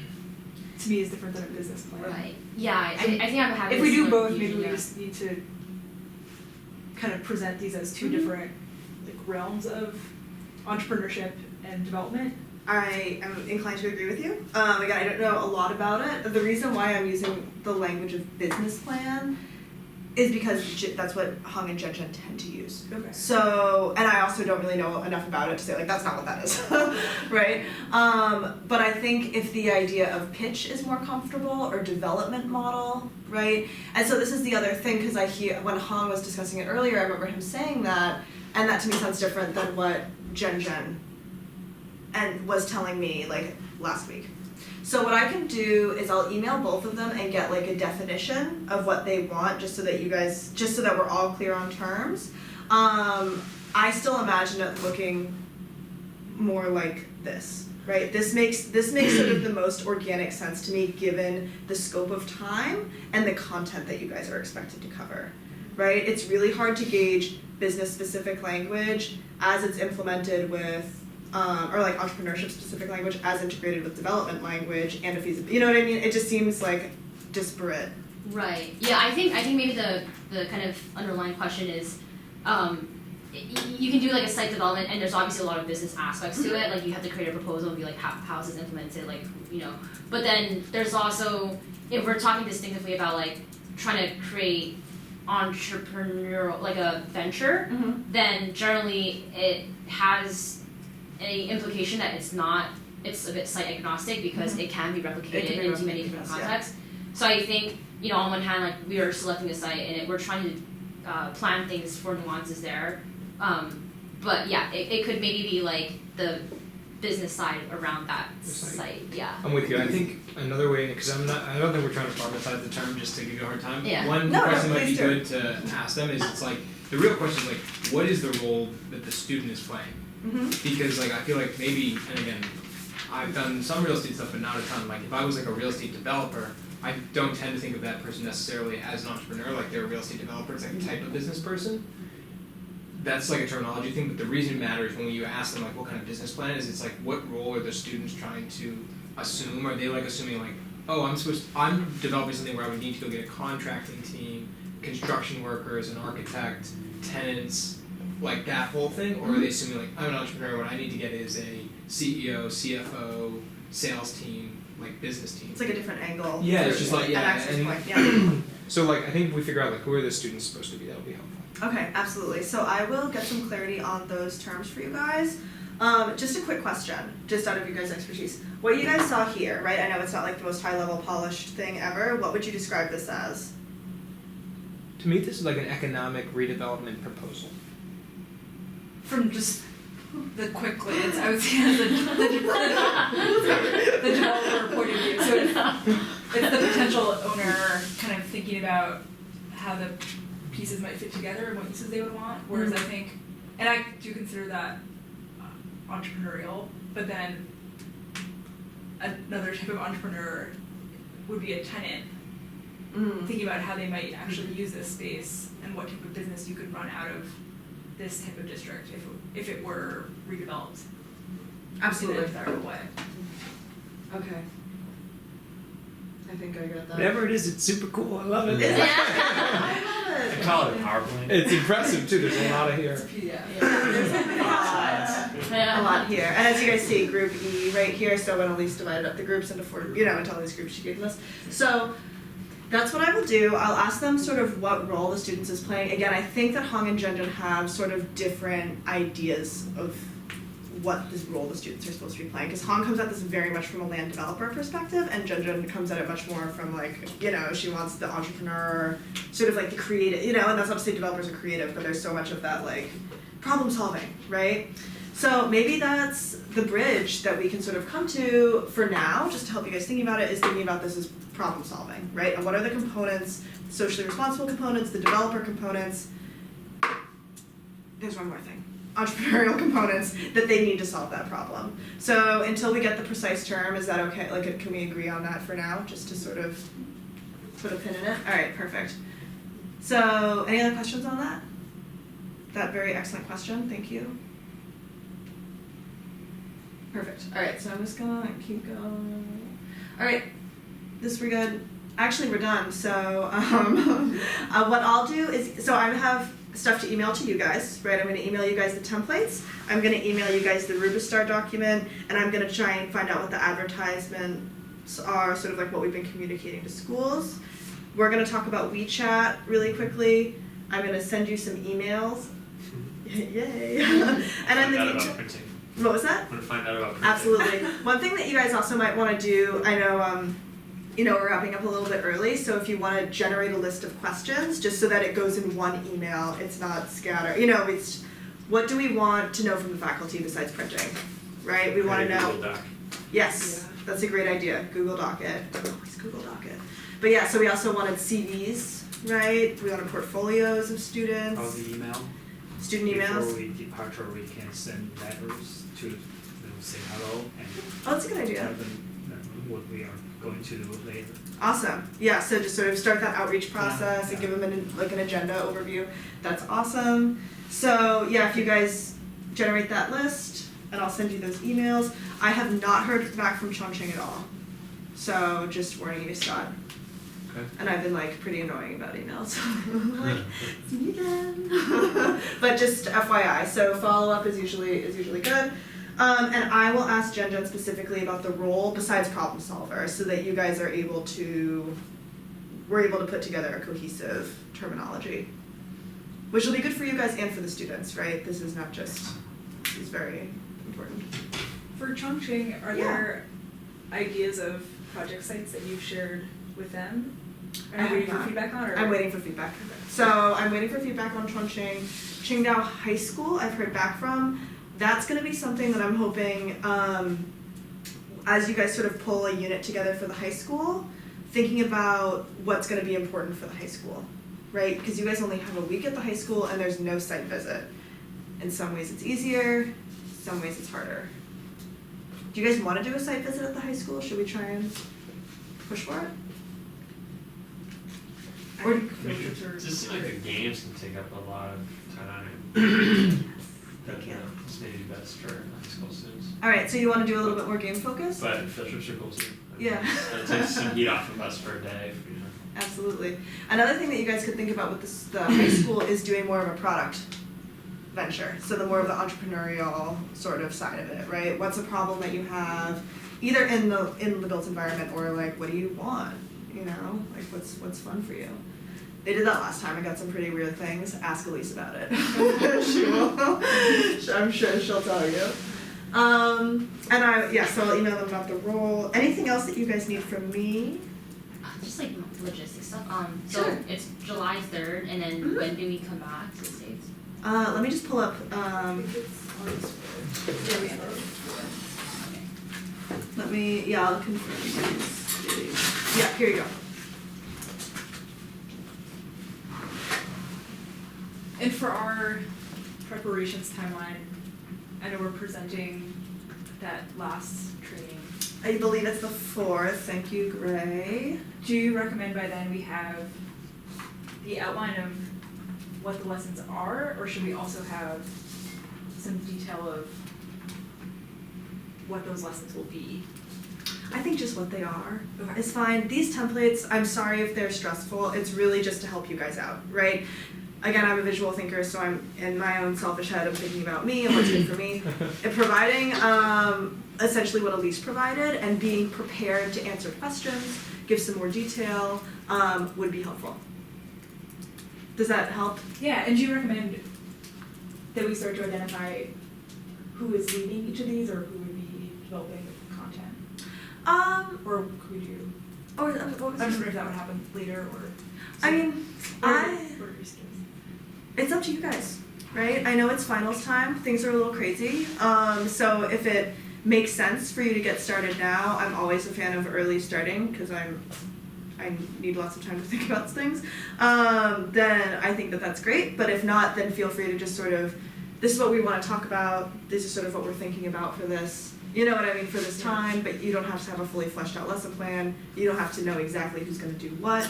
me is different than a business plan. Right. Yeah, I think I'm having. If we a do similar both, maybe confusion, we yeah. just need to kind of present these as two Mhm. different like realms of entrepreneurship and development. I am inclined to agree with you. Again, I don't know a lot about it. The reason why I'm using the language of business plan is because that's what Hung and Jen tend to use. Okay. So, and I also don't really know enough about it to say like that's not what that is, right? But I think if the idea of pitch is more comfortable or development model, right? And so this is the other thing because I hear when Hung was discussing it earlier, I remember him saying that, and that to me sounds different than what Jen and was telling me like last week. So what I can do is I'll email both of them and get like a definition of what they want, just so that we're all clear on terms. I still imagine it looking more like this, right? This makes sort of the most organic sense to me given the scope of time and the content that you guys are expected to cover, right? It's really hard to gauge business-specific language as it's implemented with or like entrepreneurship specific language as integrated with development language and a feasibility. You know what I mean? It just seems like disparate. Right. Yeah, I think maybe the kind of underlying question is, you can do like a site development, and there's obviously a lot of business aspects to it. Like you have to create a proposal and be like, how is this implemented? Like, you know. But then there's also, if we're talking distinctively about like trying to create entrepreneurial like a venture, then generally it has a implication that it's a bit site agnostic because it can be replicated into many different contexts. So I think, you know, on one hand, like we are selecting a site and we're trying to plan things for nuances there. But yeah, it could maybe be like the business side around that site. Yeah. I'm with you. I think another way, because I don't think we're trying to formalize the term just to give you a hard time. Yeah. One No, question might be please do. good to ask them is it's like, the real question is like, what is the role that the student is playing? Because like I feel like maybe, and again, I've done some real estate stuff but not a ton. Like if I was like a real estate developer, I don't tend to think of that person necessarily as an entrepreneur, like they're a real estate developer, it's like a type of business person. That's like a terminology thing, but the reason it matters when you ask them like what kind of business plan is, it's like what role are the students trying to assume? Are they like assuming like, oh, I'm developing something where I would need to go get a contracting team, construction workers, an architect, tenants, like that whole thing, or are they assuming like I'm an entrepreneur, what I need to get is a CEO, CFO, sales team, like business team. It's like a different angle. Yeah, it's just like, An yeah, access and- point, yeah. So like I think if we figure out like who are the students supposed to be, that'll be helpful. Okay, absolutely. So I will get some clarity on those terms for you guys. Just a quick question, just out of you guys' expertise. What you guys saw here, right? I know it's not like the most high-level polished thing ever. What would you describe this as? To me, this is like an economic redevelopment proposal. From just the quick glance, I would say as the developer point of view. So it's the potential owner kind of thinking about how the pieces might fit together and what uses they would want. Whereas I think, and I do consider that entrepreneurial, but then another type of entrepreneur would be a tenant, thinking about how they might actually use this space and what type of business you could run out of this type of district if it were redeveloped in a desirable way. Okay. I think I got that. Whatever it is, it's super cool. I love it. Is it? Yeah. I I love it. call it a PowerPoint. It's impressive too. There's a lot of here. A lot here. And as you guys see, group E right here, so when Elise divided up the groups into four, into all these groups she gave us. So that's what I will do. I'll ask them sort of what role the students is playing. Again, I think that Hung and Jen have sort of different ideas of what this role the students are supposed to be playing. Because Hong comes at this very much from a land developer perspective, and Jen comes at it much more from like, she wants the entrepreneur, sort of like the creative, and that's not to say developers are creative, but there's so much of that like problem solving, right? So maybe that's the bridge that we can sort of come to for now, just to help you guys thinking about it, is thinking about this as problem solving, right? And what are the components, socially responsible components, the developer components, there's one more thing, entrepreneurial components that they need to solve that problem. So until we get the precise term, is that okay? Like, can we agree on that for now, just to sort of put a pin in it? All right, perfect. So any other questions on that? That very excellent question, thank you. Perfect. All right, so I'm just gonna keep going. All right, this we're good. Actually, we're done. So what I'll do is, so I have stuff to email to you guys, right? I'm gonna email you guys the templates. I'm gonna email you guys the Rubistar document, and I'm gonna try and find out what the advertisements are, sort of like what we've been communicating to schools. We're gonna talk about WeChat really quickly. I'm gonna send you some emails. Yay! And then Find the out about WeChat. printing. What was that? I'm gonna find out about printing. Absolutely. One thing that you guys also might want to do, I know, you know, we're wrapping up a little bit early, so if you want to generate a list of questions, just so that it goes in one email, it's not scattered. You know, it's what do we want to know from the faculty besides printing, right? We want to Create a know. Google Doc. Yes, that's a great idea. Google Doc it. Always Google Doc it. But yeah, so we also wanted CVs, right? We wanted portfolios of students, All the email. student emails. Before we depart, we can send letters to, say hello and Oh, that's a good idea. tell them what we are going to do later. Awesome. Yeah, so just sort of start that outreach process and give them an agenda overview. That's awesome. So yeah, if you guys generate that list, and I'll send you those emails. I have not heard back from Chongqing at all. So just warning you, Scott. Okay. And I've been like pretty annoying about emails. Like, see you again. But just FYI, so follow up is usually good. And I will ask Jen specifically about the role besides problem solver, so that you guys are we're able to put together a cohesive terminology, which will be good for you guys and for the students, right? This is very important. For Chongqing, are Yeah. there ideas of project sites that you've shared with them? I Are you have waiting for not. feedback on, or? I'm waiting for feedback. So I'm waiting for feedback on Chongqing. Qingdao High School, I've heard back from. That's going to be something that I'm hoping, as you guys sort of pull a unit together for the high school, thinking about what's going to be important for the high school, right? Because you guys only have a week at the high school and there's no site visit. In some ways it's easier, some ways it's harder. Do you guys want to do a site visit at the high school? Should we try and push for it? I Or- think field trips are Just seems like the games can take up a lot of time. That They can. This may be best for high school students. All right, so you want to do a little bit more game focus? But field trips are cool too. Yeah. It takes some heat off of us for a day, you know. Absolutely. Another thing that you guys could think about with the high school is doing more of a product venture. So the more of the entrepreneurial sort of side of it, right? What's a problem that you have, either in the built environment, or like what do you want? You know, like what's fun for you? They did that last time. I got some pretty weird things. Ask Elise about it. She will. I'm sure she'll tell you. So I'll email them about the role. Anything else that you guys need from me? Just like logistics stuff. Sure. So it's July 3rd, and then Mhm. when do we come back to the States? Let me just pull up. Yeah, we have our- I'll confirm these. Yeah, here you go. And for our preparations timeline, I know we're presenting that last training. I believe it's the 4th. Thank you, Gray. Do you recommend by then we have the outline of what the lessons are, or should we also have some detail of what those lessons will be? I think just what they are Okay. is fine. These templates, I'm sorry if they're stressful. It's really just to help you guys out, right? Again, I'm a visual thinker, so I'm in my own selfish head. I'm thinking about me and what's good for me. And providing essentially what Elise provided and being prepared to answer questions, give some more detail, would be helpful. Does that help? Yeah, and do you recommend that we start to identify who is leading each of these, or who would be developing the content? Or could we do, Or what was I'm just wondering if that would happen later, or? I mean, Or I. just- It's up to you guys, right? I know it's finals time, things are a little crazy. So if it makes sense for you to get started now, I'm always a fan of early starting because I need lots of time to think about things. Then I think that that's great. But if not, then feel free to just sort of, this is what we want to talk about. This is sort of what we're thinking about for this. You know what I mean, for this time, but you don't have to have a fully fleshed out lesson plan. You don't have to know exactly who's going to do what.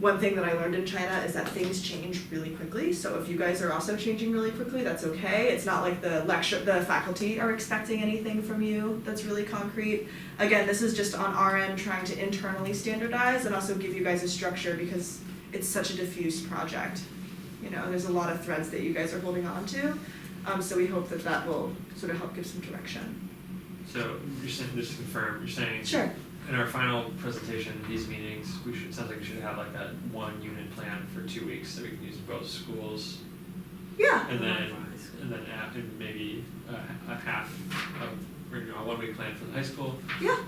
one thing that I learned in China is that things change really quickly. So if you guys are also changing really quickly, that's okay. It's not like the faculty are expecting anything from you that's really concrete. Again, this is just on our end trying to internally standardize and also give you guys a structure because it's such a diffuse project. You know, there's a lot of threads that you guys are holding on to. So we hope that that will sort of help give some direction. So you're saying, just to confirm, you're saying Sure. in our final presentation, these meetings, sounds like we should have like that one unit plan for 2 weeks that we can use in both schools. Yeah. And then after maybe a half of, or, a 1 week plan for the high school. Yeah.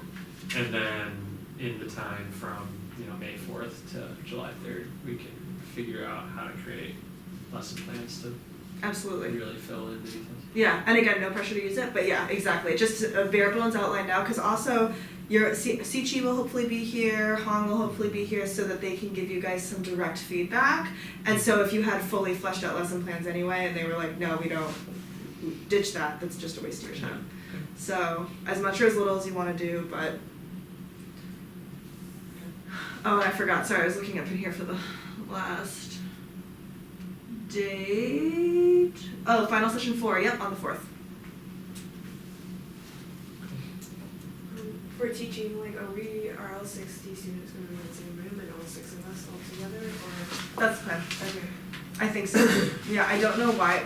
And then in the time from, May 4th to July 3rd, we can figure out how to create lesson plans to Absolutely. really fill in the details. Yeah, and again, no pressure to use it, but yeah, exactly. Just a bare bones outline now, because also your Sichi will hopefully be here, Hong will hopefully be here, so that they can give you guys some direct feedback. And so if you had fully fleshed out lesson plans anyway, and they were like, no, we don't, ditch that. That's just a waste of your time. So as much or as little as you want to do, but. Oh, and I forgot. Sorry, I was looking up in here for the last date. Oh, final session 4. Yep, on the 4th. For teaching, like, are all 60 students going to be in the same room and all 6 of us all together, or? That's the plan. Okay. I think so. Yeah, I don't know why,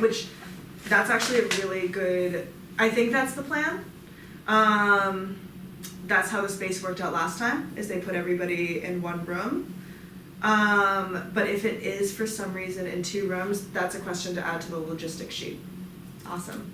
that's actually a really good, I think that's the plan. That's how the space worked out last time, is they put everybody in one room. But if it is for some reason in 2 rooms, that's a question to add to the logistics sheet. Awesome.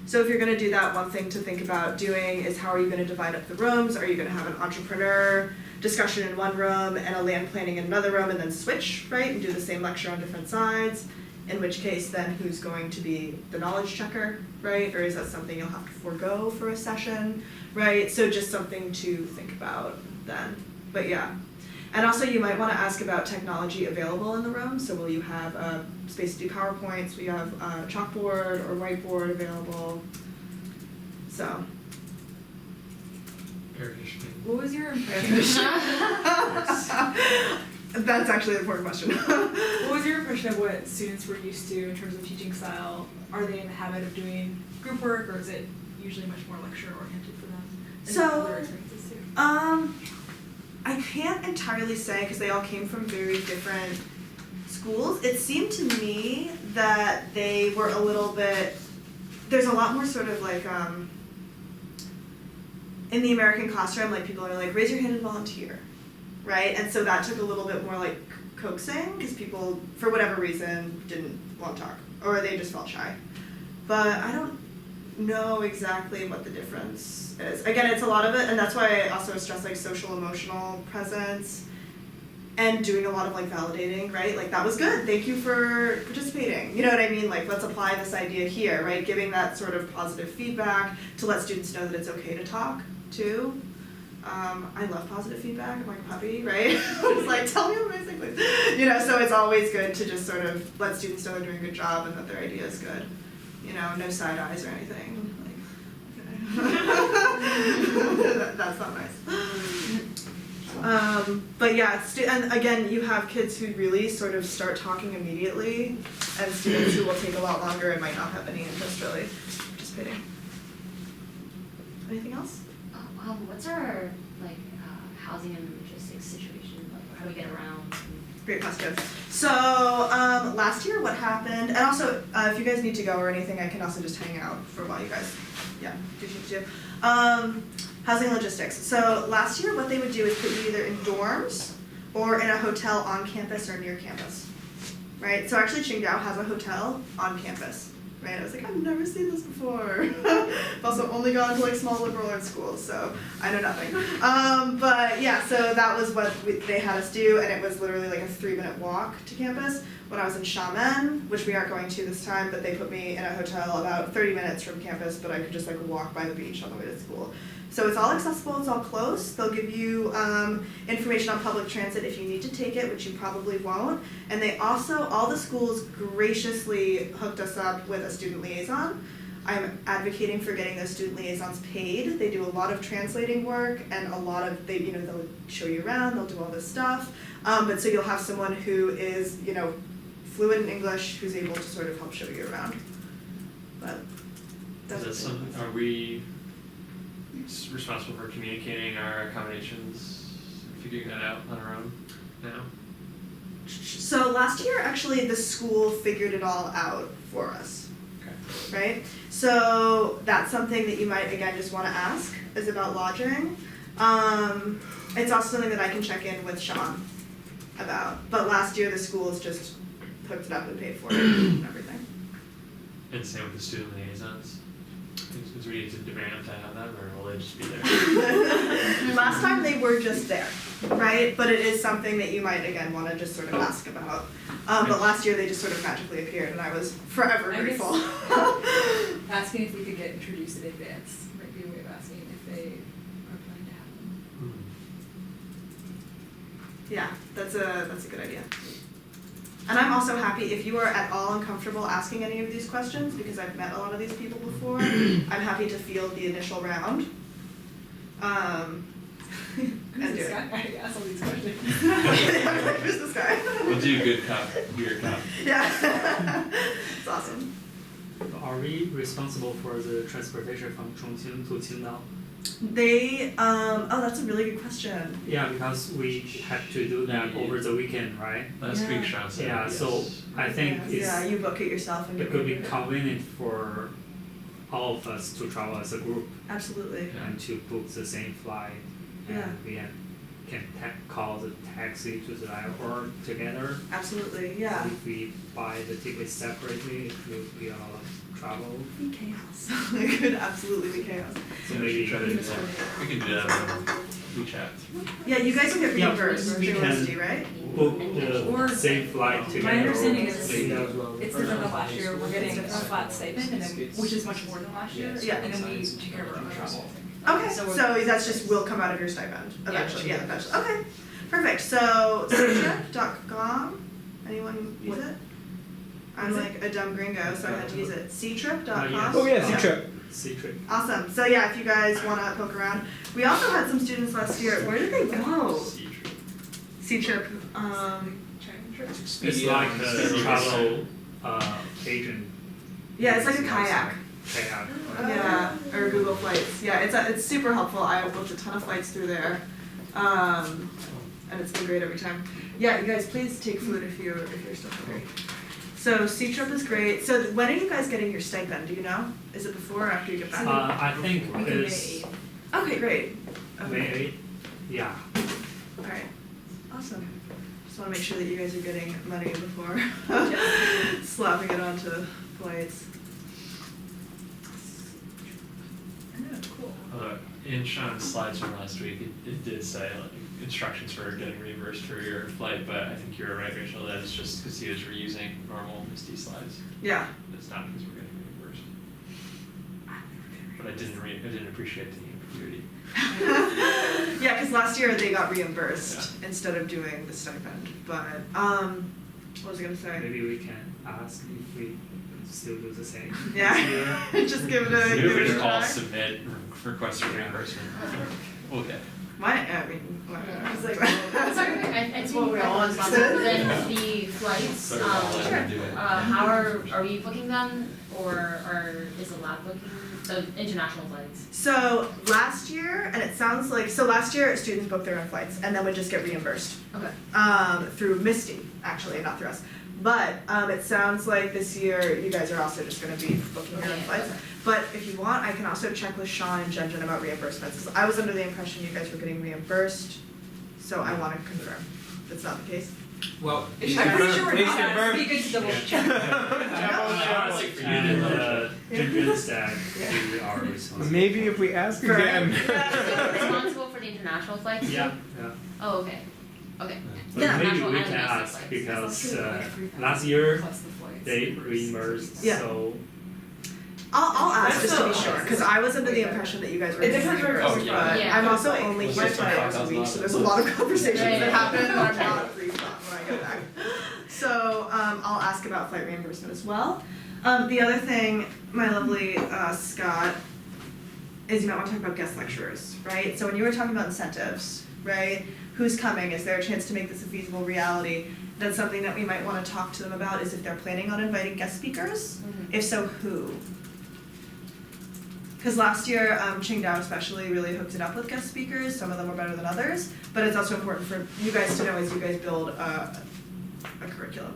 So if you're gonna do that, one thing to think about doing is how are you gonna divide up the rooms? Are you gonna have an entrepreneur discussion in one room and a land planning in another room and then switch, right? And do the same lecture on different sides? In which case then who's going to be the knowledge checker, right? Or is that something you'll have to forego for a session, right? So just something to think about then, but yeah. And also you might wanna ask about technology available in the room. So will you have a space to do PowerPoints? Will you have a chalkboard or whiteboard available? So. Air conditioning. What was your impression? That's actually an important question. What was your impression of what students were used to in terms of teaching style? Are they in the habit of doing group work, or is it usually much more lecture oriented for them? And So, other experiences too? I can't entirely say because they all came from very different schools. It seemed to me that they were a little bit, there's a lot more sort of like, in the American classroom, like people are like, raise your hand and volunteer, right? And so that took a little bit more like coaxing because people, for whatever reason, didn't want to talk or they just felt shy. But I don't know exactly what the difference is. Again, it's a lot of it, and that's why I also stress like social emotional presence and doing a lot of like validating, right? Like that was good, thank you for participating. You know what I mean? Like let's apply this idea here, right? Giving that sort of positive feedback to let students know that it's okay to talk too. I love positive feedback, I'm like a puppy, right? It's like, tell me amazing things. You know, so it's always good to just sort of let students know they're doing a good job and that their idea is good. You know, no side eyes or anything. Like, okay. That's not nice. But yeah, and again, you have kids who really sort of start talking immediately, and students who will take a lot longer and might not have any interest really participating. Anything else? What's our housing and logistics situation? Like, how do we get around? Great question. So last year, what happened? And also, if you guys need to go or anything, I can also just hang out for a while. You guys, yeah, do what you do. Housing and logistics. So last year, what they would do is put you either in dorms or in a hotel on campus or near campus, right? So actually, Qingdao has a hotel on campus. Right, I was like, I've never seen this before. I've also only gone to like small liberal arts schools, so I know nothing. But yeah, so that was what they had us do, and it was literally like a 3-minute walk to campus. When I was in Xiamen, which we aren't going to this time, but they put me in a hotel about 30 minutes from campus, but I could just like walk by the beach on the way to school. So it's all accessible, it's all close. They'll give you information on public transit if you need to take it, which you probably won't. And they also, all the schools graciously hooked us up with a student liaison. I'm advocating for getting those student liaisons paid. They do a lot of translating work and a lot of, they'll show you around, they'll do all this stuff. But so you'll have someone who is, fluent in English, who's able to sort of help show you around. But that's Is that something, are we responsible for communicating our accommodations, figuring that out on our own now? So last year, actually, the school figured it all out for us. Okay. Right? So that's something that you might, again, just want to ask, is about lodging. It's also something that I can check in with Sean about. But last year, the schools just hooked it up and paid for it and everything. And same with the student liaisons? Is we need to demand to have them, or will they just be there? Last time, they were just there, right? But it is something that you might, again, want to just sort of ask about. But last year, they just sort of magically appeared, and I was forever I guess- grateful. Asking if we could get introduced in advance might be a way of asking if they are planning to have them. Yeah, that's a good idea. And I'm also happy if you are at all uncomfortable asking any of these questions, because I've met a lot of these people before. I'm happy to field the initial round. And Who's do this it. guy? I asked all these questions. Who's this guy? We'll do good cop, weird cop. Yeah, it's awesome. Are we responsible for the transportation from Chongqing to Qingdao? They, that's a really good question. Yeah, because we had to do that over the weekend, right? Last Yeah. week Sean said Yeah, yes. so I think Yeah, you book it yourself and it you could be book it. convenient for all of us to travel as a group Absolutely. and to book the same flight. Yeah. And we can call the taxi to the airport together. Absolutely, yeah. If we buy the tickets separately, it will be a lot of travel. Be chaos. It could absolutely be chaos. So maybe Try to do that. We can do that on WeChat. Yeah, you guys will get Yeah, reimbursed we through can- OSD, right? book Or- the same flight together. My understanding or is maybe- it's different than last year, we're getting a flat stipend, and then, which is much more than last year, Yeah. and then we take care of our own travel. Okay, So so we're- that's just will come out of your stipend eventually, yeah, eventually, okay, perfect, so ctrip.com, anyone use it? I'm like a dumb gringo, so I had to use it, ctrip.com. yes. Oh yeah, Yeah. C-Trip. Secret. Awesome, so yeah, if you guys wanna poke around, we also had some students last year, where did they go? C-Trip. Ctrip, China trip. It's like a travel agent. yeah, it's like a kayak. Kayak. Yeah, or Google Flights. Yeah, it's super helpful. I booked a ton of flights through there, and it's been great every time. Yeah, you guys, please take food if you're still hungry. So C-Trip is great. So when are you guys getting your stipend? Do you know? Is it before or after you get back? I think We can it's May Okay, great. Okay. May 8th. Yeah. All right. Awesome. Just want to make sure that you guys are getting money before slapping it onto flights. Cool. In Sean's slides from last week, it did say like instructions for getting reimbursed for your flight, but I think you were right, Rachel, that it's just because he was reusing normal Misty slides. Yeah. It's not because we're getting reimbursed. But I didn't appreciate the ambiguity. Yeah, because last year they got reimbursed instead of doing the stipend. But what was I gonna say? Maybe we can ask if we still do the same. Yeah, this just give it a Maybe give we it a just all try. submit requests for reimbursement. Okay. I mean, whatever. It's like Sorry, I That's think what we all we're responsible. understood. Then the flights, So we're all letting them do it. how are we booking them, or is the lab booking the international flights? So last year, and it sounds like last year students booked their own flights and then would just get reimbursed Okay. through Misty, actually, not through us. But it sounds like this year you guys are also just going to be booking your own Okay, flights. okay. But if you want, I can also check with Sean and Jen about reimbursements, because I was under the impression you guys were getting reimbursed. So I want to confirm that's not the case. Well, I'm pretty sure we're please not, confirm. be good to double check. And Ginger said we are responsible. Maybe if we ask again. So we're responsible for the international flights? too? Yeah, yeah. Oh, okay. Okay. But Yeah. maybe International we and can domestic ask flights. because That's true. last year Plus the flights. they reimbursed, Yeah. so I'll ask just to be That's sure, still- because I was under the impression that you guys were It depends where it reimbursed, comes from. but Yeah. I'm also Like, only it's here just 5 hours a week, so there's a lot of conversations Right. that happen that I'm not briefed on when I get back. So I'll ask about flight reimbursement as well. The other thing, my lovely Scott, is you might want to talk about guest lecturers, right? So when you were talking about incentives, right? Who's coming? Is there a chance to make this a feasible reality? That's something that we might want to talk to them about, is if they're planning on inviting guest speakers. If so, who? Because last year, Qingdao especially really hooked it up with guest speakers. Some of them were better than others, but it's also important for you guys to know as you guys build a curriculum.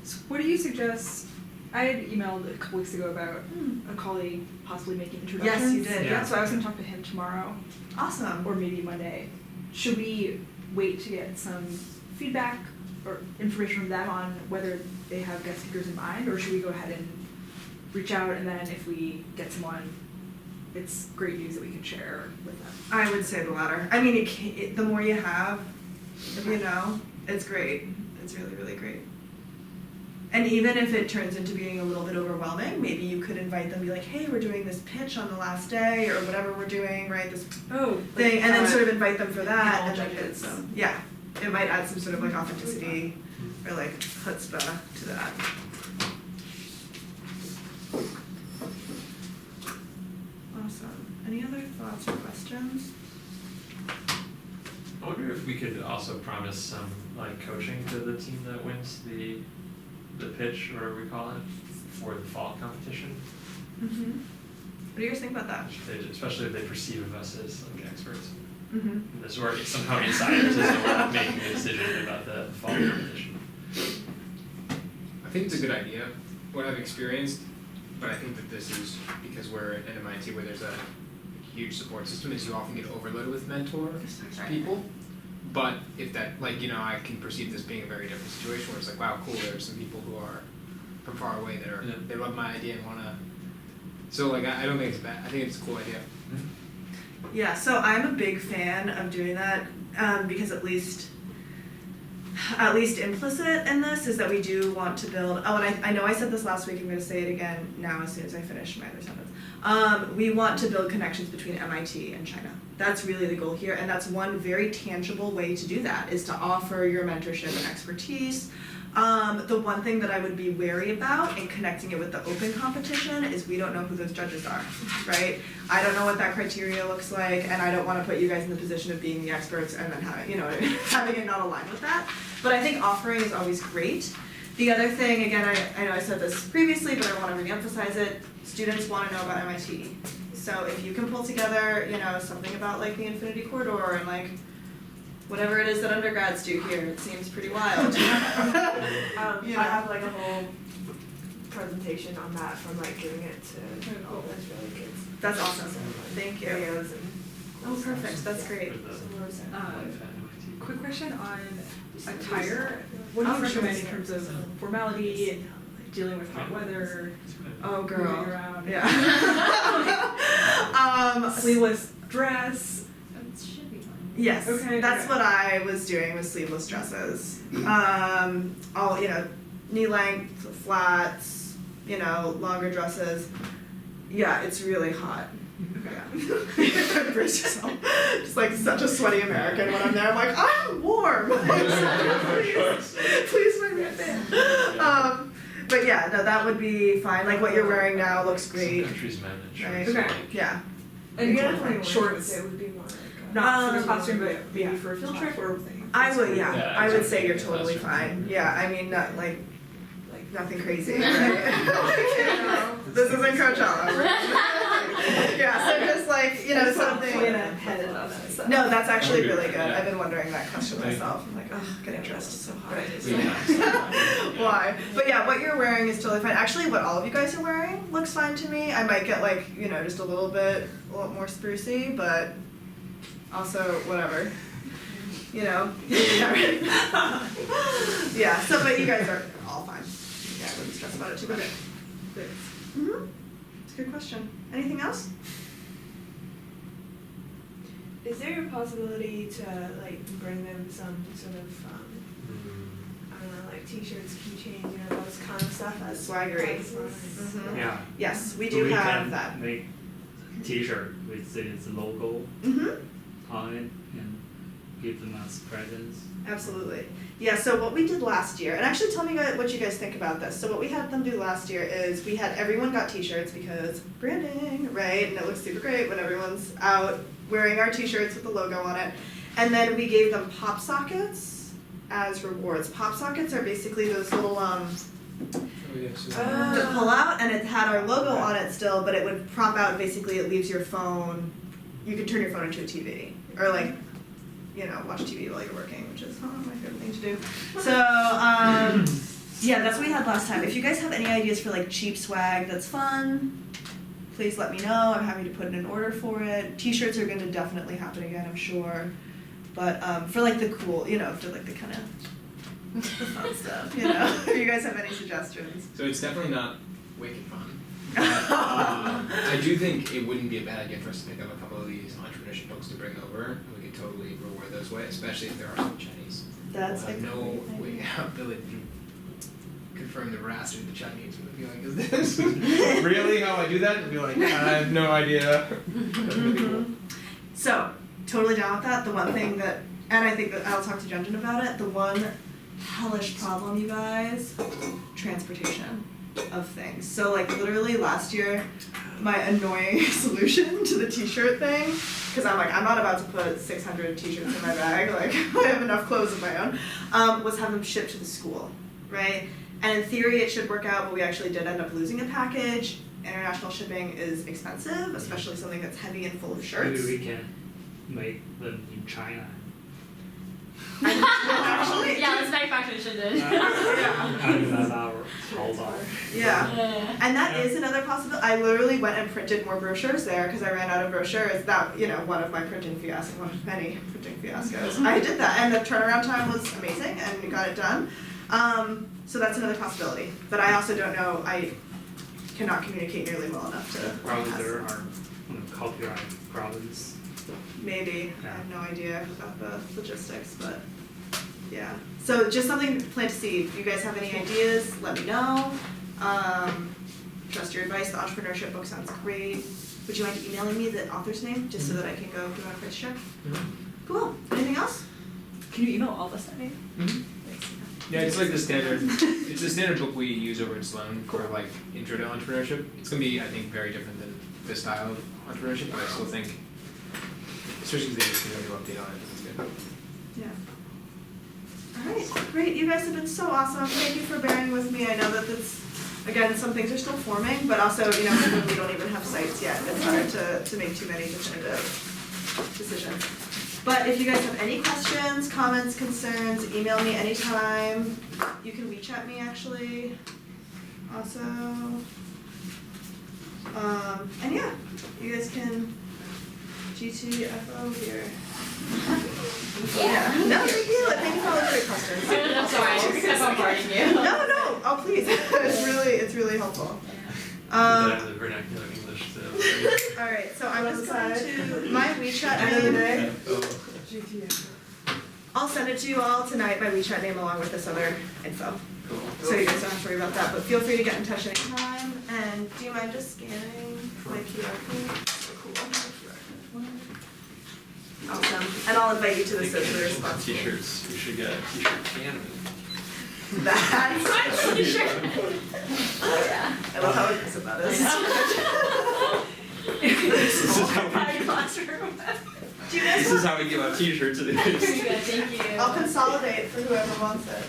So what do you suggest? I had emailed a couple weeks ago about a colleague possibly making introductions. Yes, you did. Yeah. So I was gonna talk to him tomorrow, Awesome. or maybe Monday. Should we wait to get some feedback or information from them on whether they have guest speakers in mind, or should we go ahead and reach out, and then if we get someone, it's great news that we can share with them? I would say the latter. I mean, the more you have, you know, it's great. It's really, really great. And even if it turns into being a little bit overwhelming, maybe you could invite them, be like, hey, we're doing this pitch on the last day, or whatever we're doing, right, this thing, and then sort of invite them for that, and then get some, yeah. It might add some sort of like authenticity, or like chutzpah to that. Awesome. Any other thoughts or questions? I wonder if we could also promise some like coaching to the team that wins the pitch, or whatever we call it, for the fall competition. Mm-hmm. What do you guys think about that? Especially if they perceive of us as like experts. Mm-hmm. And this work is somehow insiders as we're making a decision about the fall competition. I think it's a good idea, what I've experienced, but I think that this is because we're at MIT where there's a huge support system, is you often get overloaded with mentor people. But if that, like, you know, I can perceive this being a very different situation where it's like, wow, cool, there are some people who are from far away that are, they love my idea and wanna, so like, I don't think it's bad, I think it's a cool idea. Yeah, so I'm a big fan of doing that, because at least implicit in this is that we do want to build, oh, and I know I said this last week, I'm gonna say it again now as soon as I finish my other sentence. We want to build connections between MIT and China. That's really the goal here, and that's one very tangible way to do that, is to offer your mentorship and expertise. The one thing that I would be wary about in connecting it with the open competition is we don't know who those judges are, right? I don't know what that criteria looks like, and I don't want to put you guys in the position of being the experts and then having, you know, having it not align with that. But I think offering is always great. The other thing, again, I know I said this previously, but I want to reemphasize it, students want to know about MIT. So if you can pull together, you know, something about like the Infinity Corridor and like whatever it is that undergrads do here, it seems pretty wild. I Yeah. have like a whole presentation on that from like giving it to all those really kids. That's awesome. Thank you. Videos and Oh, perfect. That's great. Quick question on attire. What do you recommend in terms of formality, dealing with hot weather, Oh, girl. moving around? Yeah. Sleeveless dress. It should be fine. Yes, Okay, that's okay. what I was doing with sleeveless dresses. All, you know, knee length, flats, you know, longer dresses. Yeah, it's really hot. Yeah. Brace yourself. Just like such a sweaty American when I'm there. I'm like, I'm warm. Please wear me a fan. But yeah, no, that would be fine. Like what you're wearing now looks great. Some countries men in Right. shorts. Okay. like- Yeah. And definitely shorts, it would be more like not for the Um, classroom, but maybe yeah. for a field trip or. I would, yeah. Yeah, I would say exactly. you're totally That's fine. Yeah, I mean, not like nothing crazy. Right? This isn't Coachella. Yeah, so just like, you know, something. No, that's actually really good. Yeah. I've been wondering that question myself. I'm like, oh, getting dressed is so hard. Yeah. Why? But yeah, what you're wearing is totally fine. Actually, what all of you guys are wearing looks fine to me. I might get like, you know, just a little more sprucey, but also whatever. You know? Yeah, so but you guys are all fine. Yeah, I wouldn't stress about it too much. Mm-hmm. It's a good question. Anything else? Is there a possibility to like bring them some sort of I don't know, like t-shirts, keychains, you know, those kind of stuff as Swaggery. prizes? Mhm. Yeah. Yes, we So do we have can that. make T-shirt with its logo Mm-hmm. on it, and give them as presents. Absolutely. Yeah, so what we did last year, and actually tell me what you guys think about this. So what we had them do last year is we had everyone got t-shirts because branding, right? And it looks super great when everyone's out wearing our t-shirts with the logo on it. And then we gave them pop sockets as rewards. Pop sockets are basically those little that pull out, and it had our logo on it still, but it would prop out. Basically, it leaves your phone. You can turn your phone into a TV, or like, you know, watch TV while you're working, which is my favorite thing to do. So, yeah, that's what we had last time. If you guys have any ideas for like cheap swag that's fun, please let me know. I'm happy to put in an order for it. T-shirts are going to definitely happen again, I'm sure. But for like the cool, you know, for like the kind of the fun stuff, you know. If you guys have any suggestions. So it's definitely not wicked fun. But, I do think it wouldn't be a bad idea for us to pick up a couple of these entrepreneurship books to bring over, and we could totally reward those way, especially if there are some Chinese. That's We'll have a no great idea. ability to confirm the veracity of the Chinese. We'll be like, is this really how I do that? And be like, I have no idea. Mhm. So, totally down with that. The one thing that, and I think that I'll talk to Junjun about it, the one hellish problem, you guys, transportation of things. So like literally last year, my annoying solution to the t-shirt thing, because I'm like, I'm not about to put 600 t-shirts in my bag, like I have enough clothes of my own, was have them shipped to the school, right? And in theory it should work out, but we actually did end up losing a package. International shipping is expensive, especially something that's heavy and full of shirts. Maybe we can make them in China. Actually, Yeah, let's manufacture in Shenzhen. Alibaba or Taobao. yeah. And that is another possibility. I literally went and printed more brochures there because I ran out of brochures. That, you know, one of my printing fiascos, one of many printing fiascos. I did that, and the turnaround time was amazing, and we got it done. So that's another possibility. But I also don't know. I cannot communicate nearly well enough to. Probably ask. there are copyright problems. Maybe. I Yeah. have no idea about the logistics, but yeah. So just something to plant a seed. If you guys have any ideas, let me know. Trust your advice. The entrepreneurship book sounds great. Would you mind emailing me the author's name just so that I can go do my price check? Cool. Anything else? Can you email all us that name? Mhm. Thanks. Yeah, it's like the standard. It's the standard book we use over at Sloan for like intro to entrepreneurship. It's gonna be, I think, very different than this style of entrepreneurship, but I still think, especially because they just do update on it. It's good. Yeah. Alright, great. You guys have been so awesome. Thank you for bearing with me. I know that this, again, some things are still forming, but also, you know, when we don't even have sites yet, it's hard to make too many definitive decisions. But if you guys have any questions, comments, concerns, email me anytime. You can WeChat me actually. Also. And yeah, you guys can GTFO here. Yeah. No, thank you. Thank you for all the great questions. I'm sorry, I kept bombarding you. No, no. Oh, please. It's really helpful. The vernacular English too. All right. So I'm just going to my WeChat name. I'll send it to you all tonight. My WeChat name along with this other info. Cool. So you guys don't have to worry about that. But feel free to get in touch anytime. And do you mind just scanning my QR code? Cool. Awesome. And I'll invite you to the circular response. T-shirts. We should get a T-shirt cannon. That's oh yeah. I love how aggressive that is. This is how we. Classroom. Do you guys This is want? how we give out T-shirts. It Very is. good, thank you. I'll consolidate for whoever wants it.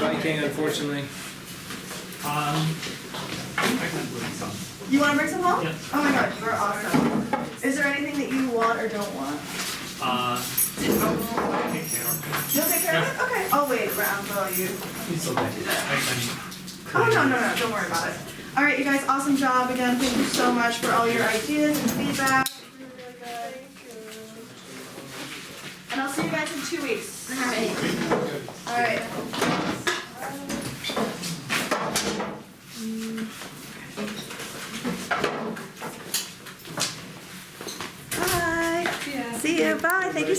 I can't, unfortunately. I can bring some. You want to bring some home? Yeah. Oh my god, you're awesome. Is there anything that you want or don't want? Take care of it. You'll take care of it? Okay. I'll wait around while you. It's okay. Oh no, don't worry about it. All right, you guys, awesome job again. Thank you so much for all your ideas and feedback. Really, really good. And I'll see you guys in 2 weeks. All right. Bye. See you. Bye. Thank you.